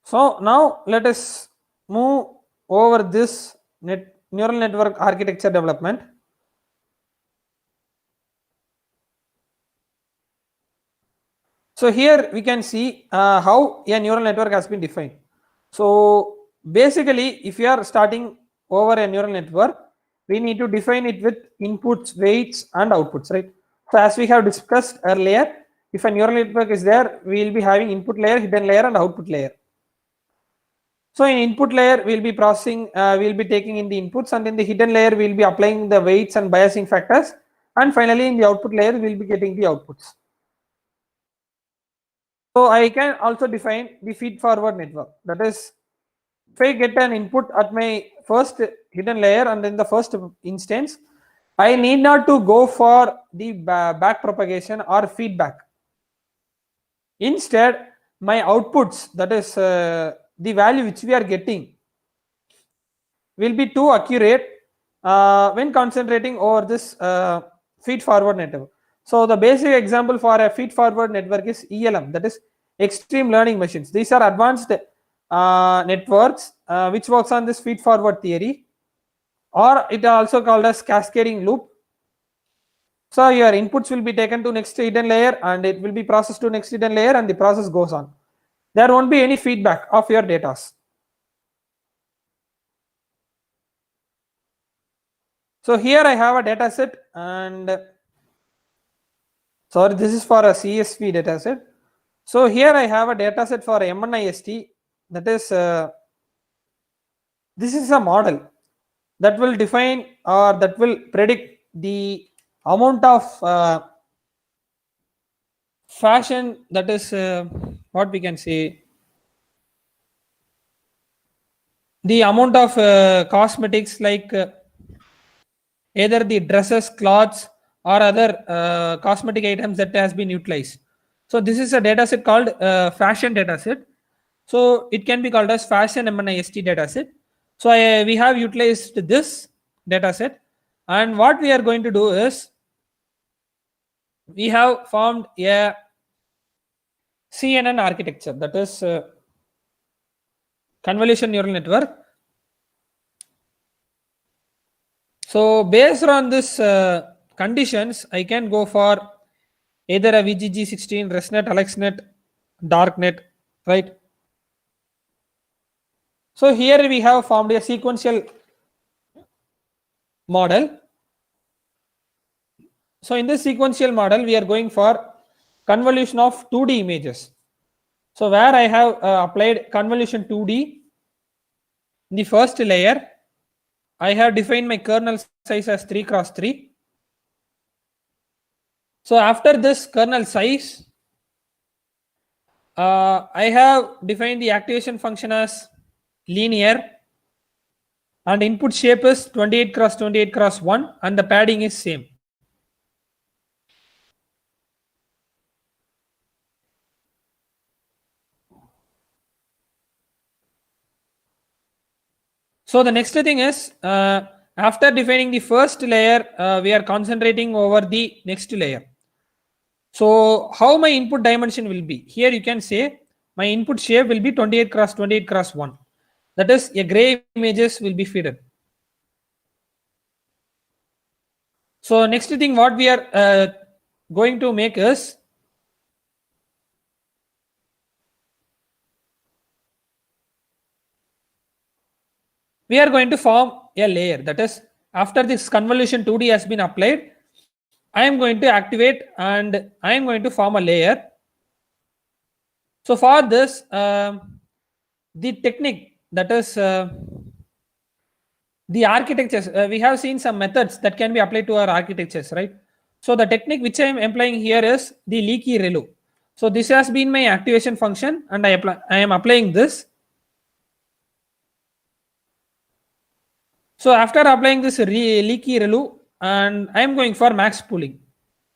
Speaker 2: So now let us move over this neural network architecture development. So here we can see how a neural network has been defined. So basically, if you are starting over a neural network, we need to define it with inputs, weights, and outputs, right? So as we have discussed earlier, if a neural network is there, we will be having input layer, hidden layer, and output layer. So in input layer, we'll be processing, we'll be taking in the inputs, and in the hidden layer, we'll be applying the weights and biasing factors, and finally in the output layer, we'll be getting the outputs. So I can also define the feed forward network. That is, if I get an input at my first hidden layer and in the first instance, I need not to go for the back propagation or feedback. Instead, my outputs, that is the value which we are getting, will be too accurate when concentrating over this feed forward network. So the basic example for a feed forward network is ELM, that is extreme learning machines. These are advanced networks which works on this feed forward theory, or it is also called as cascading loop. So your inputs will be taken to next hidden layer and it will be processed to next hidden layer, and the process goes on. There won't be any feedback of your data. So here I have a data set, and sorry, this is for a CSV data set. So here I have a data set for MNIST, that is this is a model that will define or that will predict the amount of fashion, that is what we can say, the amount of cosmetics like either the dresses, clothes, or other cosmetic items that has been utilized. So this is a data set called fashion data set. So it can be called as fashion MNIST data set. So we have utilized this data set, and what we are going to do is we have formed a CNN architecture, that is convolution neural network. So based on this conditions, I can go for either a VGG16, ResNet, AlexNet, DarkNet, right? So here we have formed a sequential model. So in this sequential model, we are going for convolution of 2D images. So where I have applied convolution 2D, in the first layer, I have defined my kernel size as 3 cross 3. So after this kernel size, I have defined the activation function as linear, and input shape is 28 cross 28 cross 1, and the padding is same. So the next thing is after defining the first layer, we are concentrating over the next layer. So how my input dimension will be? Here you can say my input shape will be 28 cross 28 cross 1. That is, a gray images will be fed. So next thing what we are going to make is we are going to form a layer. That is, after this convolution 2D has been applied, I am going to activate and I am going to form a layer. So for this, the technique, that is the architectures, we have seen some methods that can be applied to our architectures, right? So the technique which I am employing here is the leaky relu. So this has been my activation function, and I am applying this. So after applying this leaky relu, and I am going for max pooling,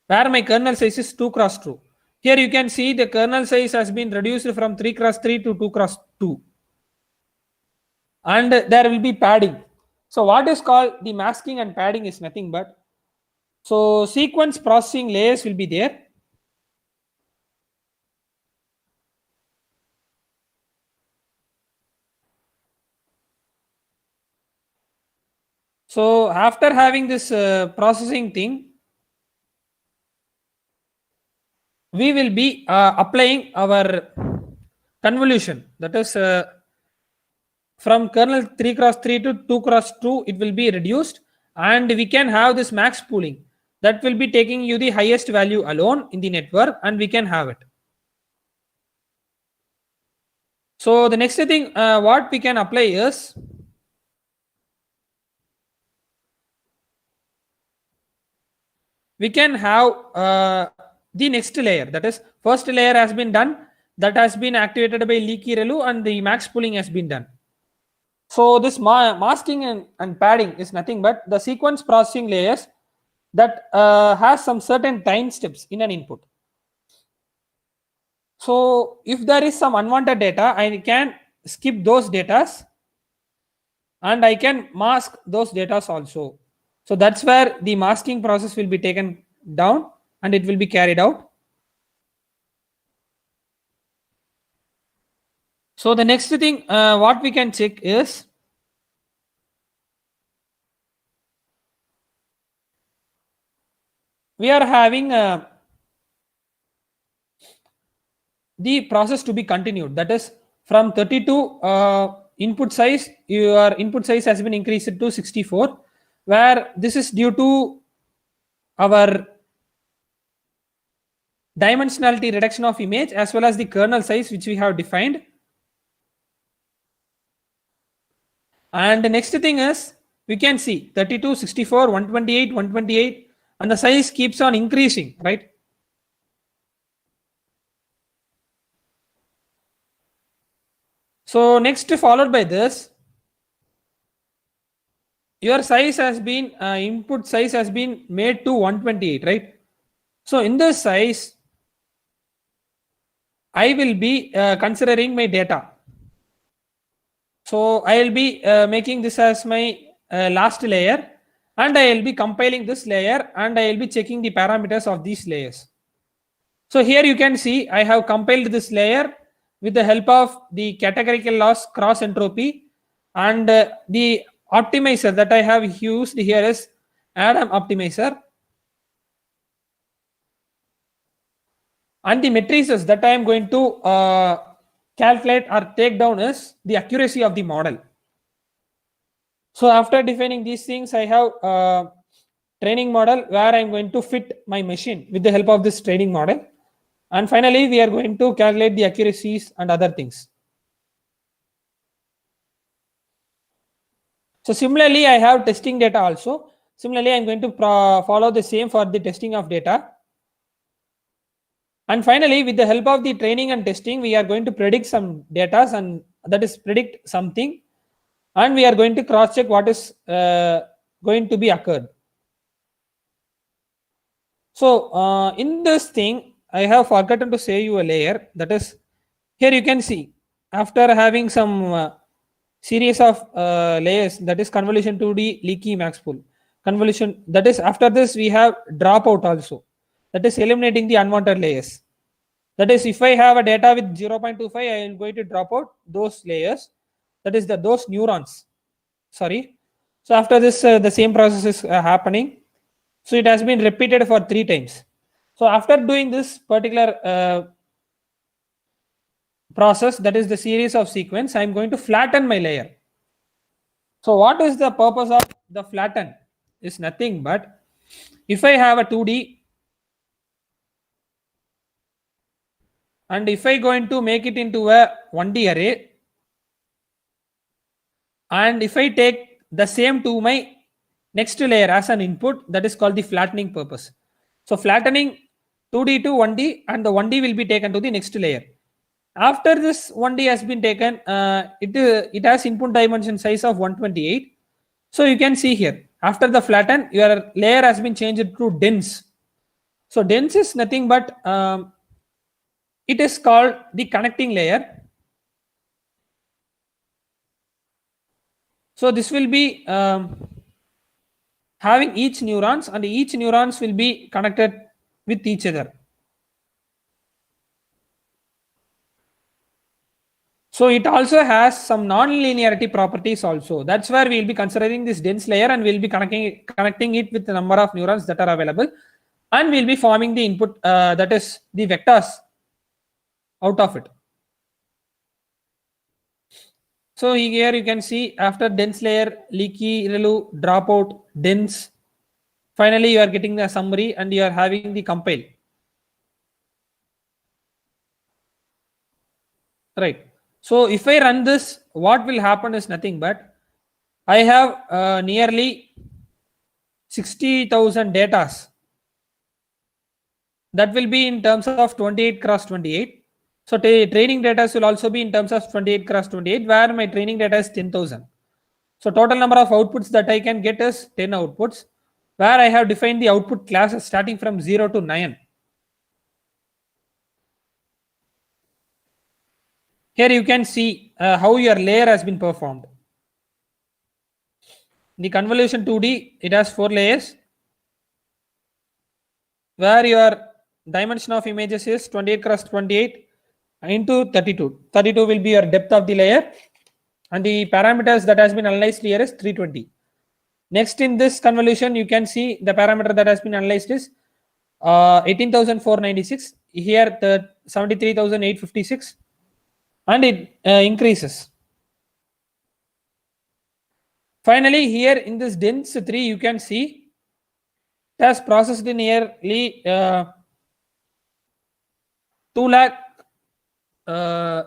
Speaker 2: where my kernel size is 2 cross 2. Here you can see the kernel size has been reduced from 3 cross 3 to 2 cross 2. And there will be padding. So what is called the masking and padding is nothing but, so sequence processing layers will be there. So after having this processing thing, we will be applying our convolution, that is from kernel 3 cross 3 to 2 cross 2, it will be reduced, and we can have this max pooling that will be taking you the highest value alone in the network, and we can have it. So the next thing what we can apply is, we can have the next layer, that is first layer has been done, that has been activated by leaky relu, and the max pooling has been done. So this masking and padding is nothing but the sequence processing layers that has some certain time steps in an input. So if there is some unwanted data, I can skip those datas, and I can mask those datas also. So that's where the masking process will be taken down and it will be carried out. So the next thing what we can check is, we are having the process to be continued. That is, from 32 input size, your input size has been increased to 64, where this is due to our dimensionality reduction of image as well as the kernel size which we have defined. And the next thing is, we can see 32, 64, 128, 128, and the size keeps on increasing, right? So next, followed by this, your size has been input size has been made to 128, right? So in this size, I will be considering my data. So I will be making this as my last layer, and I will be compiling this layer, and I will be checking the parameters of these layers. So here you can see I have compiled this layer with the help of the categorical loss cross entropy, and the optimizer that I have used here is Adam optimizer, and the matrices that I am going to calculate or take down is the accuracy of the model. So after defining these things, I have a training model where I'm going to fit my machine with the help of this training model. And finally, we are going to calculate the accuracies and other things. So similarly, I have testing data also. Similarly, I'm going to follow the same for the testing of data. And finally, with the help of the training and testing, we are going to predict some data, and that is predict something. And we are going to cross check what is going to be occurred. So in this thing, I have forgotten to say you a layer. That is, here you can see, after having some series of layers, that is convolution 2D leaky max pool convolution, that is, after this we have dropout also, that is eliminating the unwanted layers. That is, if I have a data with 0.25, I am going to drop out those layers, that is those neurons, sorry. So after this the same process is happening. So it has been repeated for 3 times. So after doing this particular process, that is the series of sequence, I am going to flatten my layer. So what is the purpose of the flatten? Is nothing but if I have a 2D and if I going to make it into a 1D array, and if I take the same to my next layer as an input, that is called the flattening purpose. So flattening 2D to 1D, and the 1D will be taken to the next layer. After this 1D has been taken, it has input dimension size of 128. So you can see here, after the flatten, your layer has been changed to dense. So dense is nothing but it is called the connecting layer. So this will be having each neurons, and each neurons will be connected with each other. So it also has some non-linearity properties also. That's where we'll be considering this dense layer, and we'll be connecting it with the number of neurons that are available, and we'll be forming the input, that is the vectors out of it. So here you can see after dense layer, leaky, relu, dropout, dense. Finally, you are getting the summary and you are having the compile. Right. So if I run this, what will happen is nothing but I have nearly 60,000 datas. That will be in terms of 28 cross 28. So training data will also be in terms of 28 cross 28, where my training data is 10,000. So total number of outputs that I can get is 10 outputs, where I have defined the output classes starting from 0 to 9. Here you can see how your layer has been performed. The convolution 2D, it has 4 layers, where your dimension of images is 28 cross 28 into 32. 32 will be your depth of the layer, and the parameters that has been analyzed here is 320. Next in this convolution, you can see the parameter that has been analyzed is 18,496. Here the 73,856, and it increases. Finally, here in this dense 3, you can see it has processed nearly 2 lakh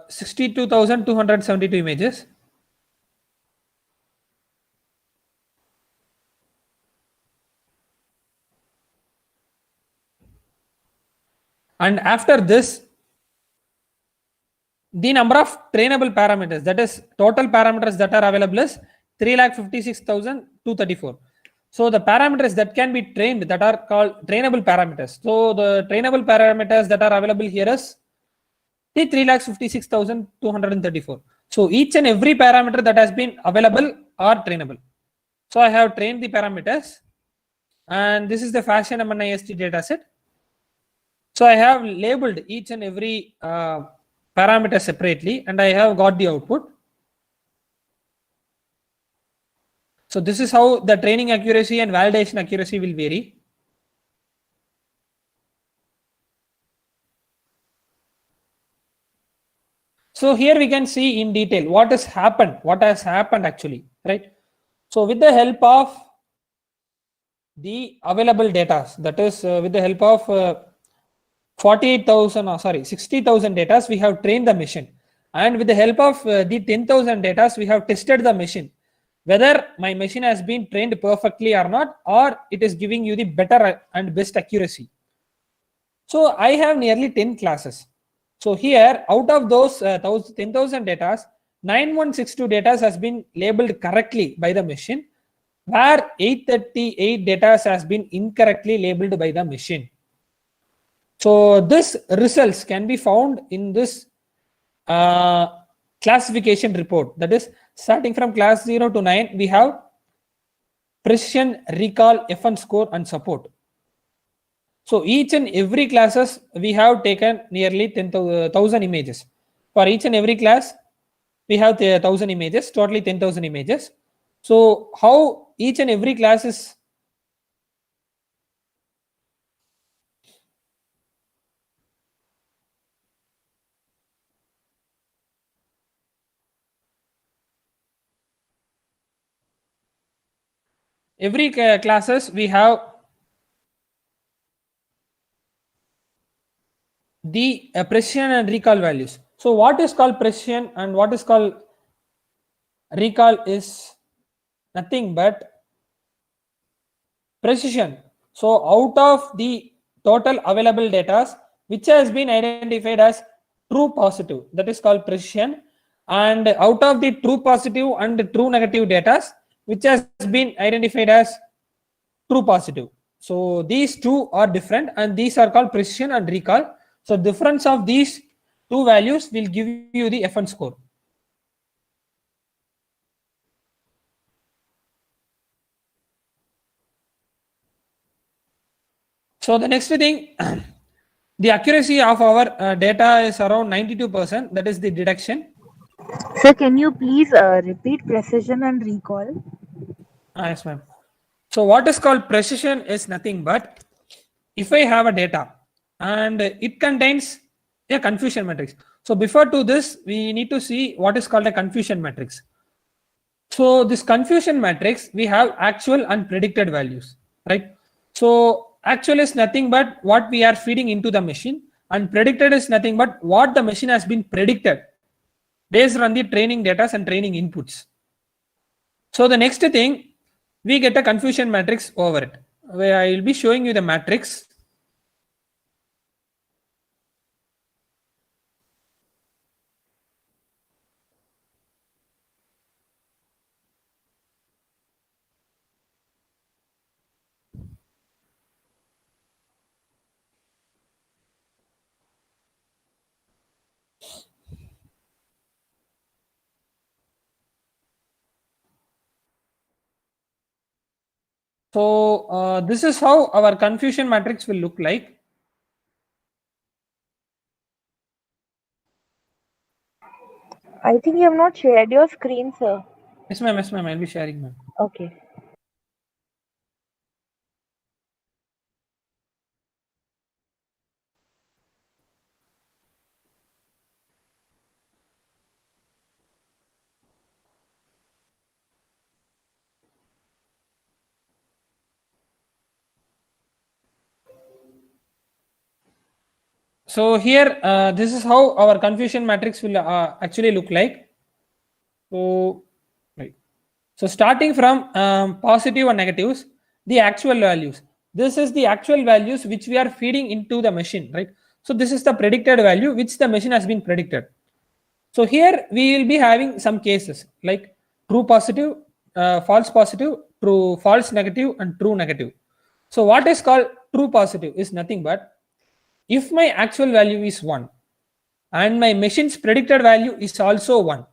Speaker 2: 62,272 images. And after this, the number of trainable parameters, that is total parameters that are available, is 3,56,234. So the parameters that can be trained, that are called trainable parameters. So the trainable parameters that are available here is the 3,56,234. So each and every parameter that has been available are trainable. So I have trained the parameters, and this is the fashion MNIST dataset. So I have labeled each and every parameter separately, and I have got the output. So this is how the training accuracy and validation accuracy will vary. So here we can see in detail what has happened actually, right? So with the help of the available data, that is with the help of 48,000, 60,000 data, we have trained the machine, and with the help of the 10,000 data, we have tested the machine whether my machine has been trained perfectly or not, or it is giving you the better and best accuracy. So I have nearly 10 classes. So here, out of those 10,000 data, 9162 data has been labeled correctly by the machine, where 838 data has been incorrectly labeled by the machine. So this results can be found in this classification report. That is, starting from class 0 to 9, we have precision, recall, F1 score, and support. So each and every classes we have taken nearly 10,000 images. For each and every class, we have 1,000 images, totally 10,000 images. So how each and every class is every classes we have the precision and recall values. So what is called precision and what is called recall is nothing but precision. So out of the total available data, which has been identified as true positive, that is called precision, and out of the true positive and the true negative data, which has been identified as true positive. So these two are different and these are called precision and recall. So difference of these two values will give you the FN score. So the next thing, the accuracy of our data is around 92%. That is the deduction.
Speaker 3: Sir, can you please repeat precision and recall?
Speaker 2: Yes, ma'am. So what is called precision is nothing but if I have a data and it contains a confusion matrix. So before to this, we need to see what is called a confusion matrix. So this confusion matrix, we have actual and predicted values, right? So actual is nothing but what we are feeding into the machine, and predicted is nothing but what the machine has been predicted based on the training data and training inputs. So the next thing, we get a confusion matrix over it, where I will be showing you the matrix. So this is how our confusion matrix will look like.
Speaker 3: I think you have not shared your screen, sir.
Speaker 2: Yes, ma'am. Yes, ma'am. I'll be sharing, ma'am.
Speaker 3: Okay.
Speaker 2: So here, this is how our confusion matrix will actually look like. So, right. So starting from positive and negatives, the actual values. This is the actual values which we are feeding into the machine, right? So this is the predicted value which the machine has been predicted. So here we will be having some cases like true positive, false positive, true false negative, and true negative. So what is called true positive is nothing but if my actual value is 1 and my machine's predicted value is also 1.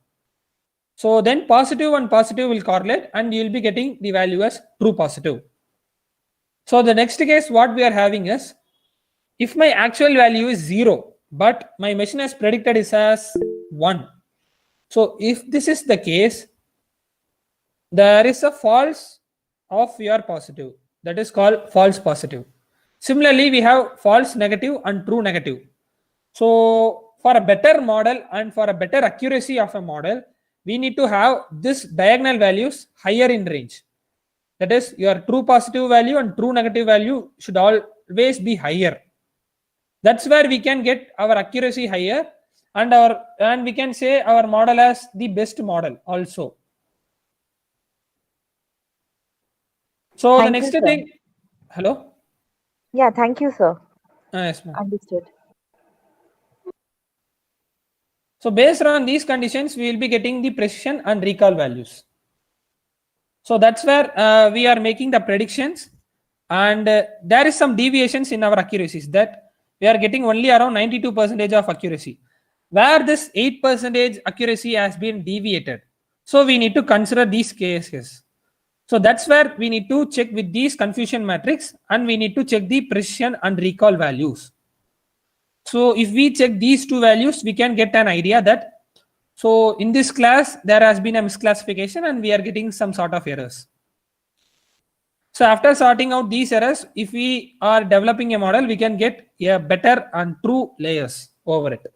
Speaker 2: So then positive and positive will correlate and you will be getting the value as true positive. So the next case what we are having is if my actual value is 0 but my machine has predicted is as 1. So if this is the case, there is a false of your positive, that is called false positive. Similarly, we have false negative and true negative. So for a better model and for a better accuracy of a model, we need to have this diagonal values higher in range. That is, your true positive value and true negative value should always be higher. That's where we can get our accuracy higher and we can say our model as the best model also. So the next thing, hello?
Speaker 3: Yeah, thank you, sir.
Speaker 2: Yes, ma'am.
Speaker 3: Understood.
Speaker 2: So based on these conditions, we will be getting the precision and recall values. So that's where we are making the predictions, and there is some deviations in our accuracies that we are getting only around 92% of accuracy, where this 8% accuracy has been deviated. So we need to consider these cases. So that's where we need to check with these confusion matrix and we need to check the precision and recall values. So if we check these two values, we can get an idea that so in this class, there has been a misclassification and we are getting some sort of errors. So after sorting out these errors, if we are developing a model, we can get a better and true layers over it.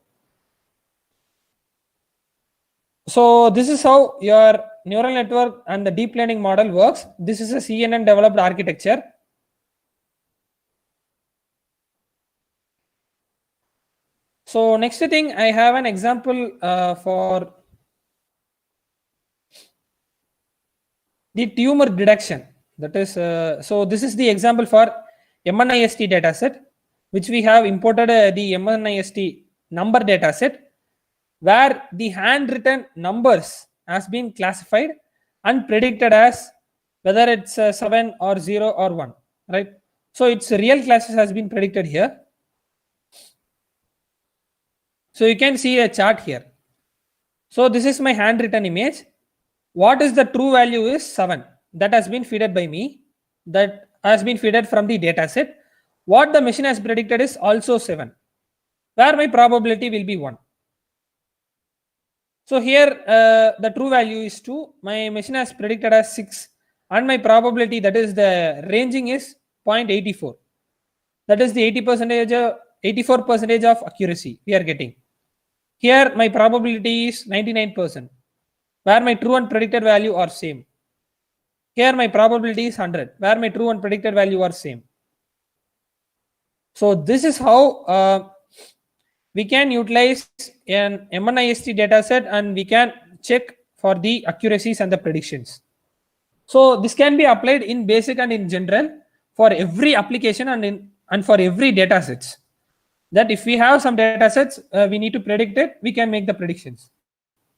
Speaker 2: So this is how your neural network and the deep learning model works. This is a CNN developed architecture. So next thing, I have an example for the tumor detection. That is, so this is the example for MNIST dataset, which we have imported the MNIST number dataset, where the handwritten numbers has been classified and predicted as whether it's 7 or 0 or 1, right? So its real classes has been predicted here. So you can see a chart here. So this is my handwritten image. What is the true value is 7. That has been fed by me. That has been fed from the data set. What the machine has predicted is also 7, where my probability will be 1. So here the true value is 2. My machine has predicted as 6, and my probability, that is the ranging, is 0.84. That is the 84% of accuracy we are getting. Here my probability is 99%, where my true and predicted value are same. Here my probability is 100, where my true and predicted value are same. So this is how we can utilize an MNIST dataset, and we can check for the accuracies and the predictions. So this can be applied in basic and in general for every application and for every datasets. That if we have some datasets, we need to predict it, we can make the predictions.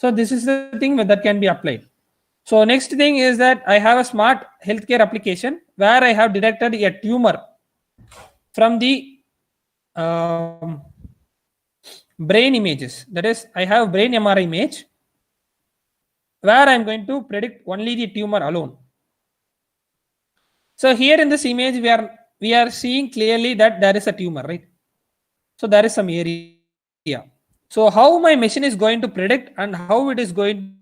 Speaker 2: So this is the thing that can be applied. So next thing is that I have a smart healthcare application where I have detected a tumor from the brain images. That is, I have brain MRI image where I'm going to predict only the tumor alone. So here in this image, we are seeing clearly that there is a tumor, right? So there is some area. So how my machine is going to predict and how it is going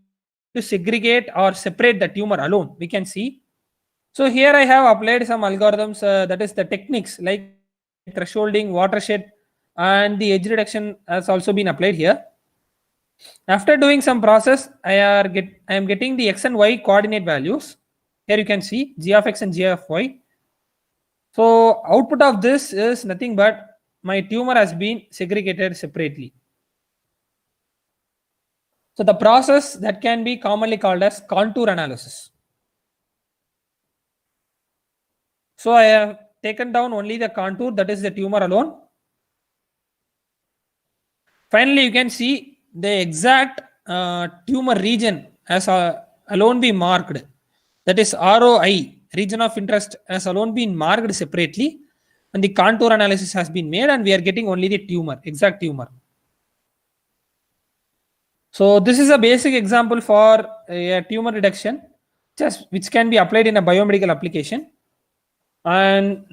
Speaker 2: to segregate or separate the tumor alone, we can see. So here I have applied some algorithms, that is the techniques like thresholding, watershed, and the edge reduction has also been applied here. After doing some process, I am getting the x and y coordinate values. Here you can see g of x and g of y. So output of this is nothing but my tumor has been segregated separately. So the process that can be commonly called as contour analysis. So I have taken down only the contour, that is the tumor alone. Finally, you can see the exact tumor region has alone been marked. That is ROI, region of interest, has alone been marked separately, and the contour analysis has been made, and we are getting only the tumor, exact tumor. So this is a basic example for a tumor detection, which can be applied in a biomedical application, and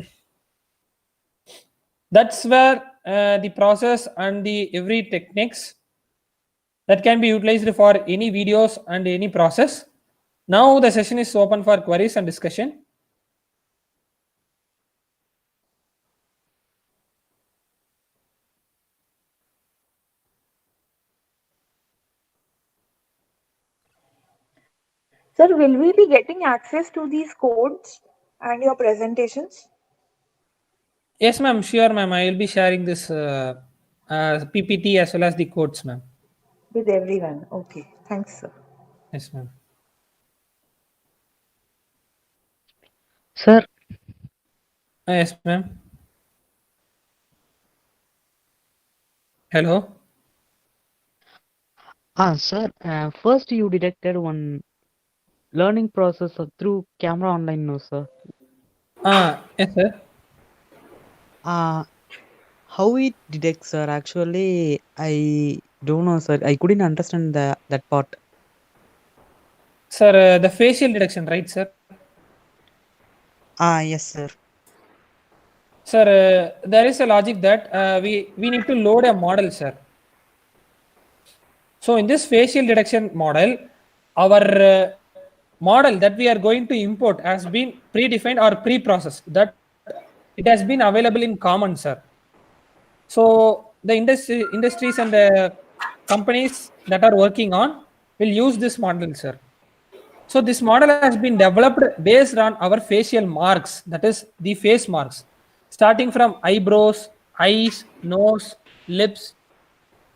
Speaker 2: that's where the process and the every techniques that can be utilized for any videos and any process. Now the session is open for queries and discussion.
Speaker 3: Sir, will we be getting access to these codes and your presentations?
Speaker 2: Yes, ma'am. Sure, ma'am. I will be sharing this PPT as well as the codes, ma'am.
Speaker 3: With everyone. Okay. Thanks, sir.
Speaker 2: Yes, ma'am.
Speaker 4: Sir,
Speaker 2: Yes, ma'am. Hello.
Speaker 4: sir, first you detected one learning process through camera online, no, sir.
Speaker 2: Yes, sir.
Speaker 4: How it detects, sir? Actually, I don't know, sir. I couldn't understand that part.
Speaker 2: Sir, the facial detection, right, sir?
Speaker 4: Yes, sir.
Speaker 2: Sir, there is a logic that we need to load a model, sir. So in this facial detection model, our model that we are going to import has been predefined or pre-processed, that it has been available in common, sir. So the industries and the companies that are working on will use this model, sir. So this model has been developed based on our facial marks, that is the face marks, starting from eyebrows, eyes, nose, lips,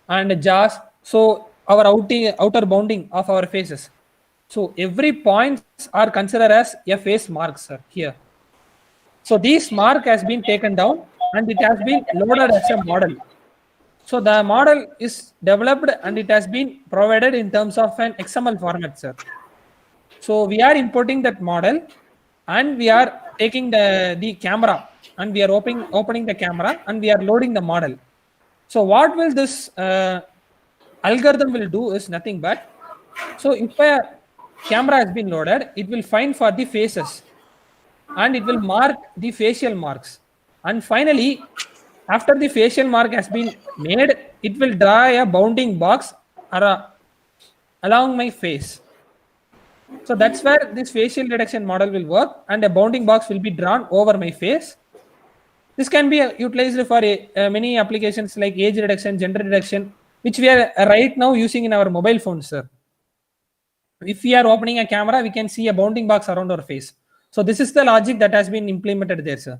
Speaker 2: and jaws. So our outer bounding of our faces. So every points are considered as a face mark, sir, here. So this mark has been taken down and it has been loaded as a model. So the model is developed and it has been provided in terms of an XML format, sir. So we are importing that model and we are taking the camera and we are opening the camera and we are loading the model. So what will this algorithm will do is nothing but, so if a camera has been loaded, it will find for the faces and it will mark the facial marks. And finally, after the facial mark has been made, it will draw a bounding box along my face. So that's where this facial detection model will work and a bounding box will be drawn over my face. This can be utilized for many applications like age detection, gender detection, which we are right now using in our mobile phones, sir. If we are opening a camera, we can see a bounding box around our face. So this is the logic that has been implemented there, sir.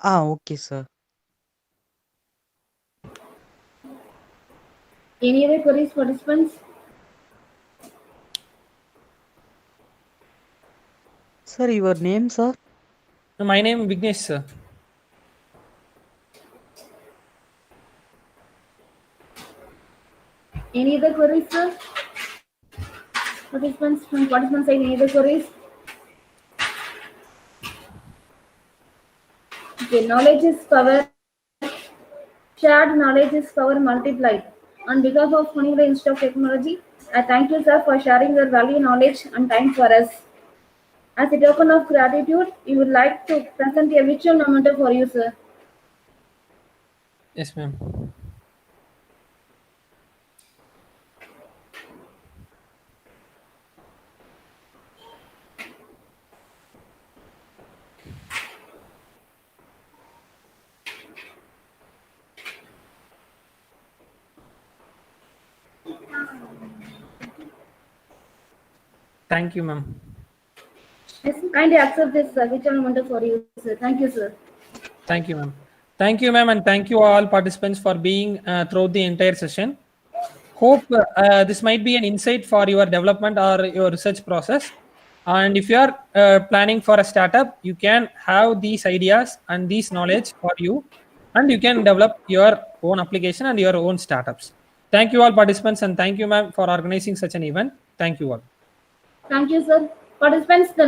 Speaker 4: Okay, sir.
Speaker 1: Any other queries, participants?
Speaker 4: Sir, your name, sir?
Speaker 2: My name is Vignesh, sir.
Speaker 1: Any other queries, sir? Participants, from participants side, any other queries? Okay, knowledge is power. Shared knowledge is power multiplied. On behalf of Honeywell Institute of Technology, I thank you, sir, for sharing your valuable knowledge and time for us. As a token of gratitude, we would like to present a virtual memento for you, sir.
Speaker 2: Yes, ma'am. Thank you, ma'am.
Speaker 1: Yes, kindly accept this virtual memento for you, sir. Thank you, sir.
Speaker 2: Thank you, ma'am. Thank you, ma'am, and thank you all participants for being throughout the entire session. Hope this might be an insight for your development or your research process. And if you are planning for a startup, you can have these ideas and these knowledge for you, and you can develop your own application and your own startups. Thank you all participants, and thank you, ma'am, for organizing such an event. Thank you all.
Speaker 1: Thank you, sir. Participants, the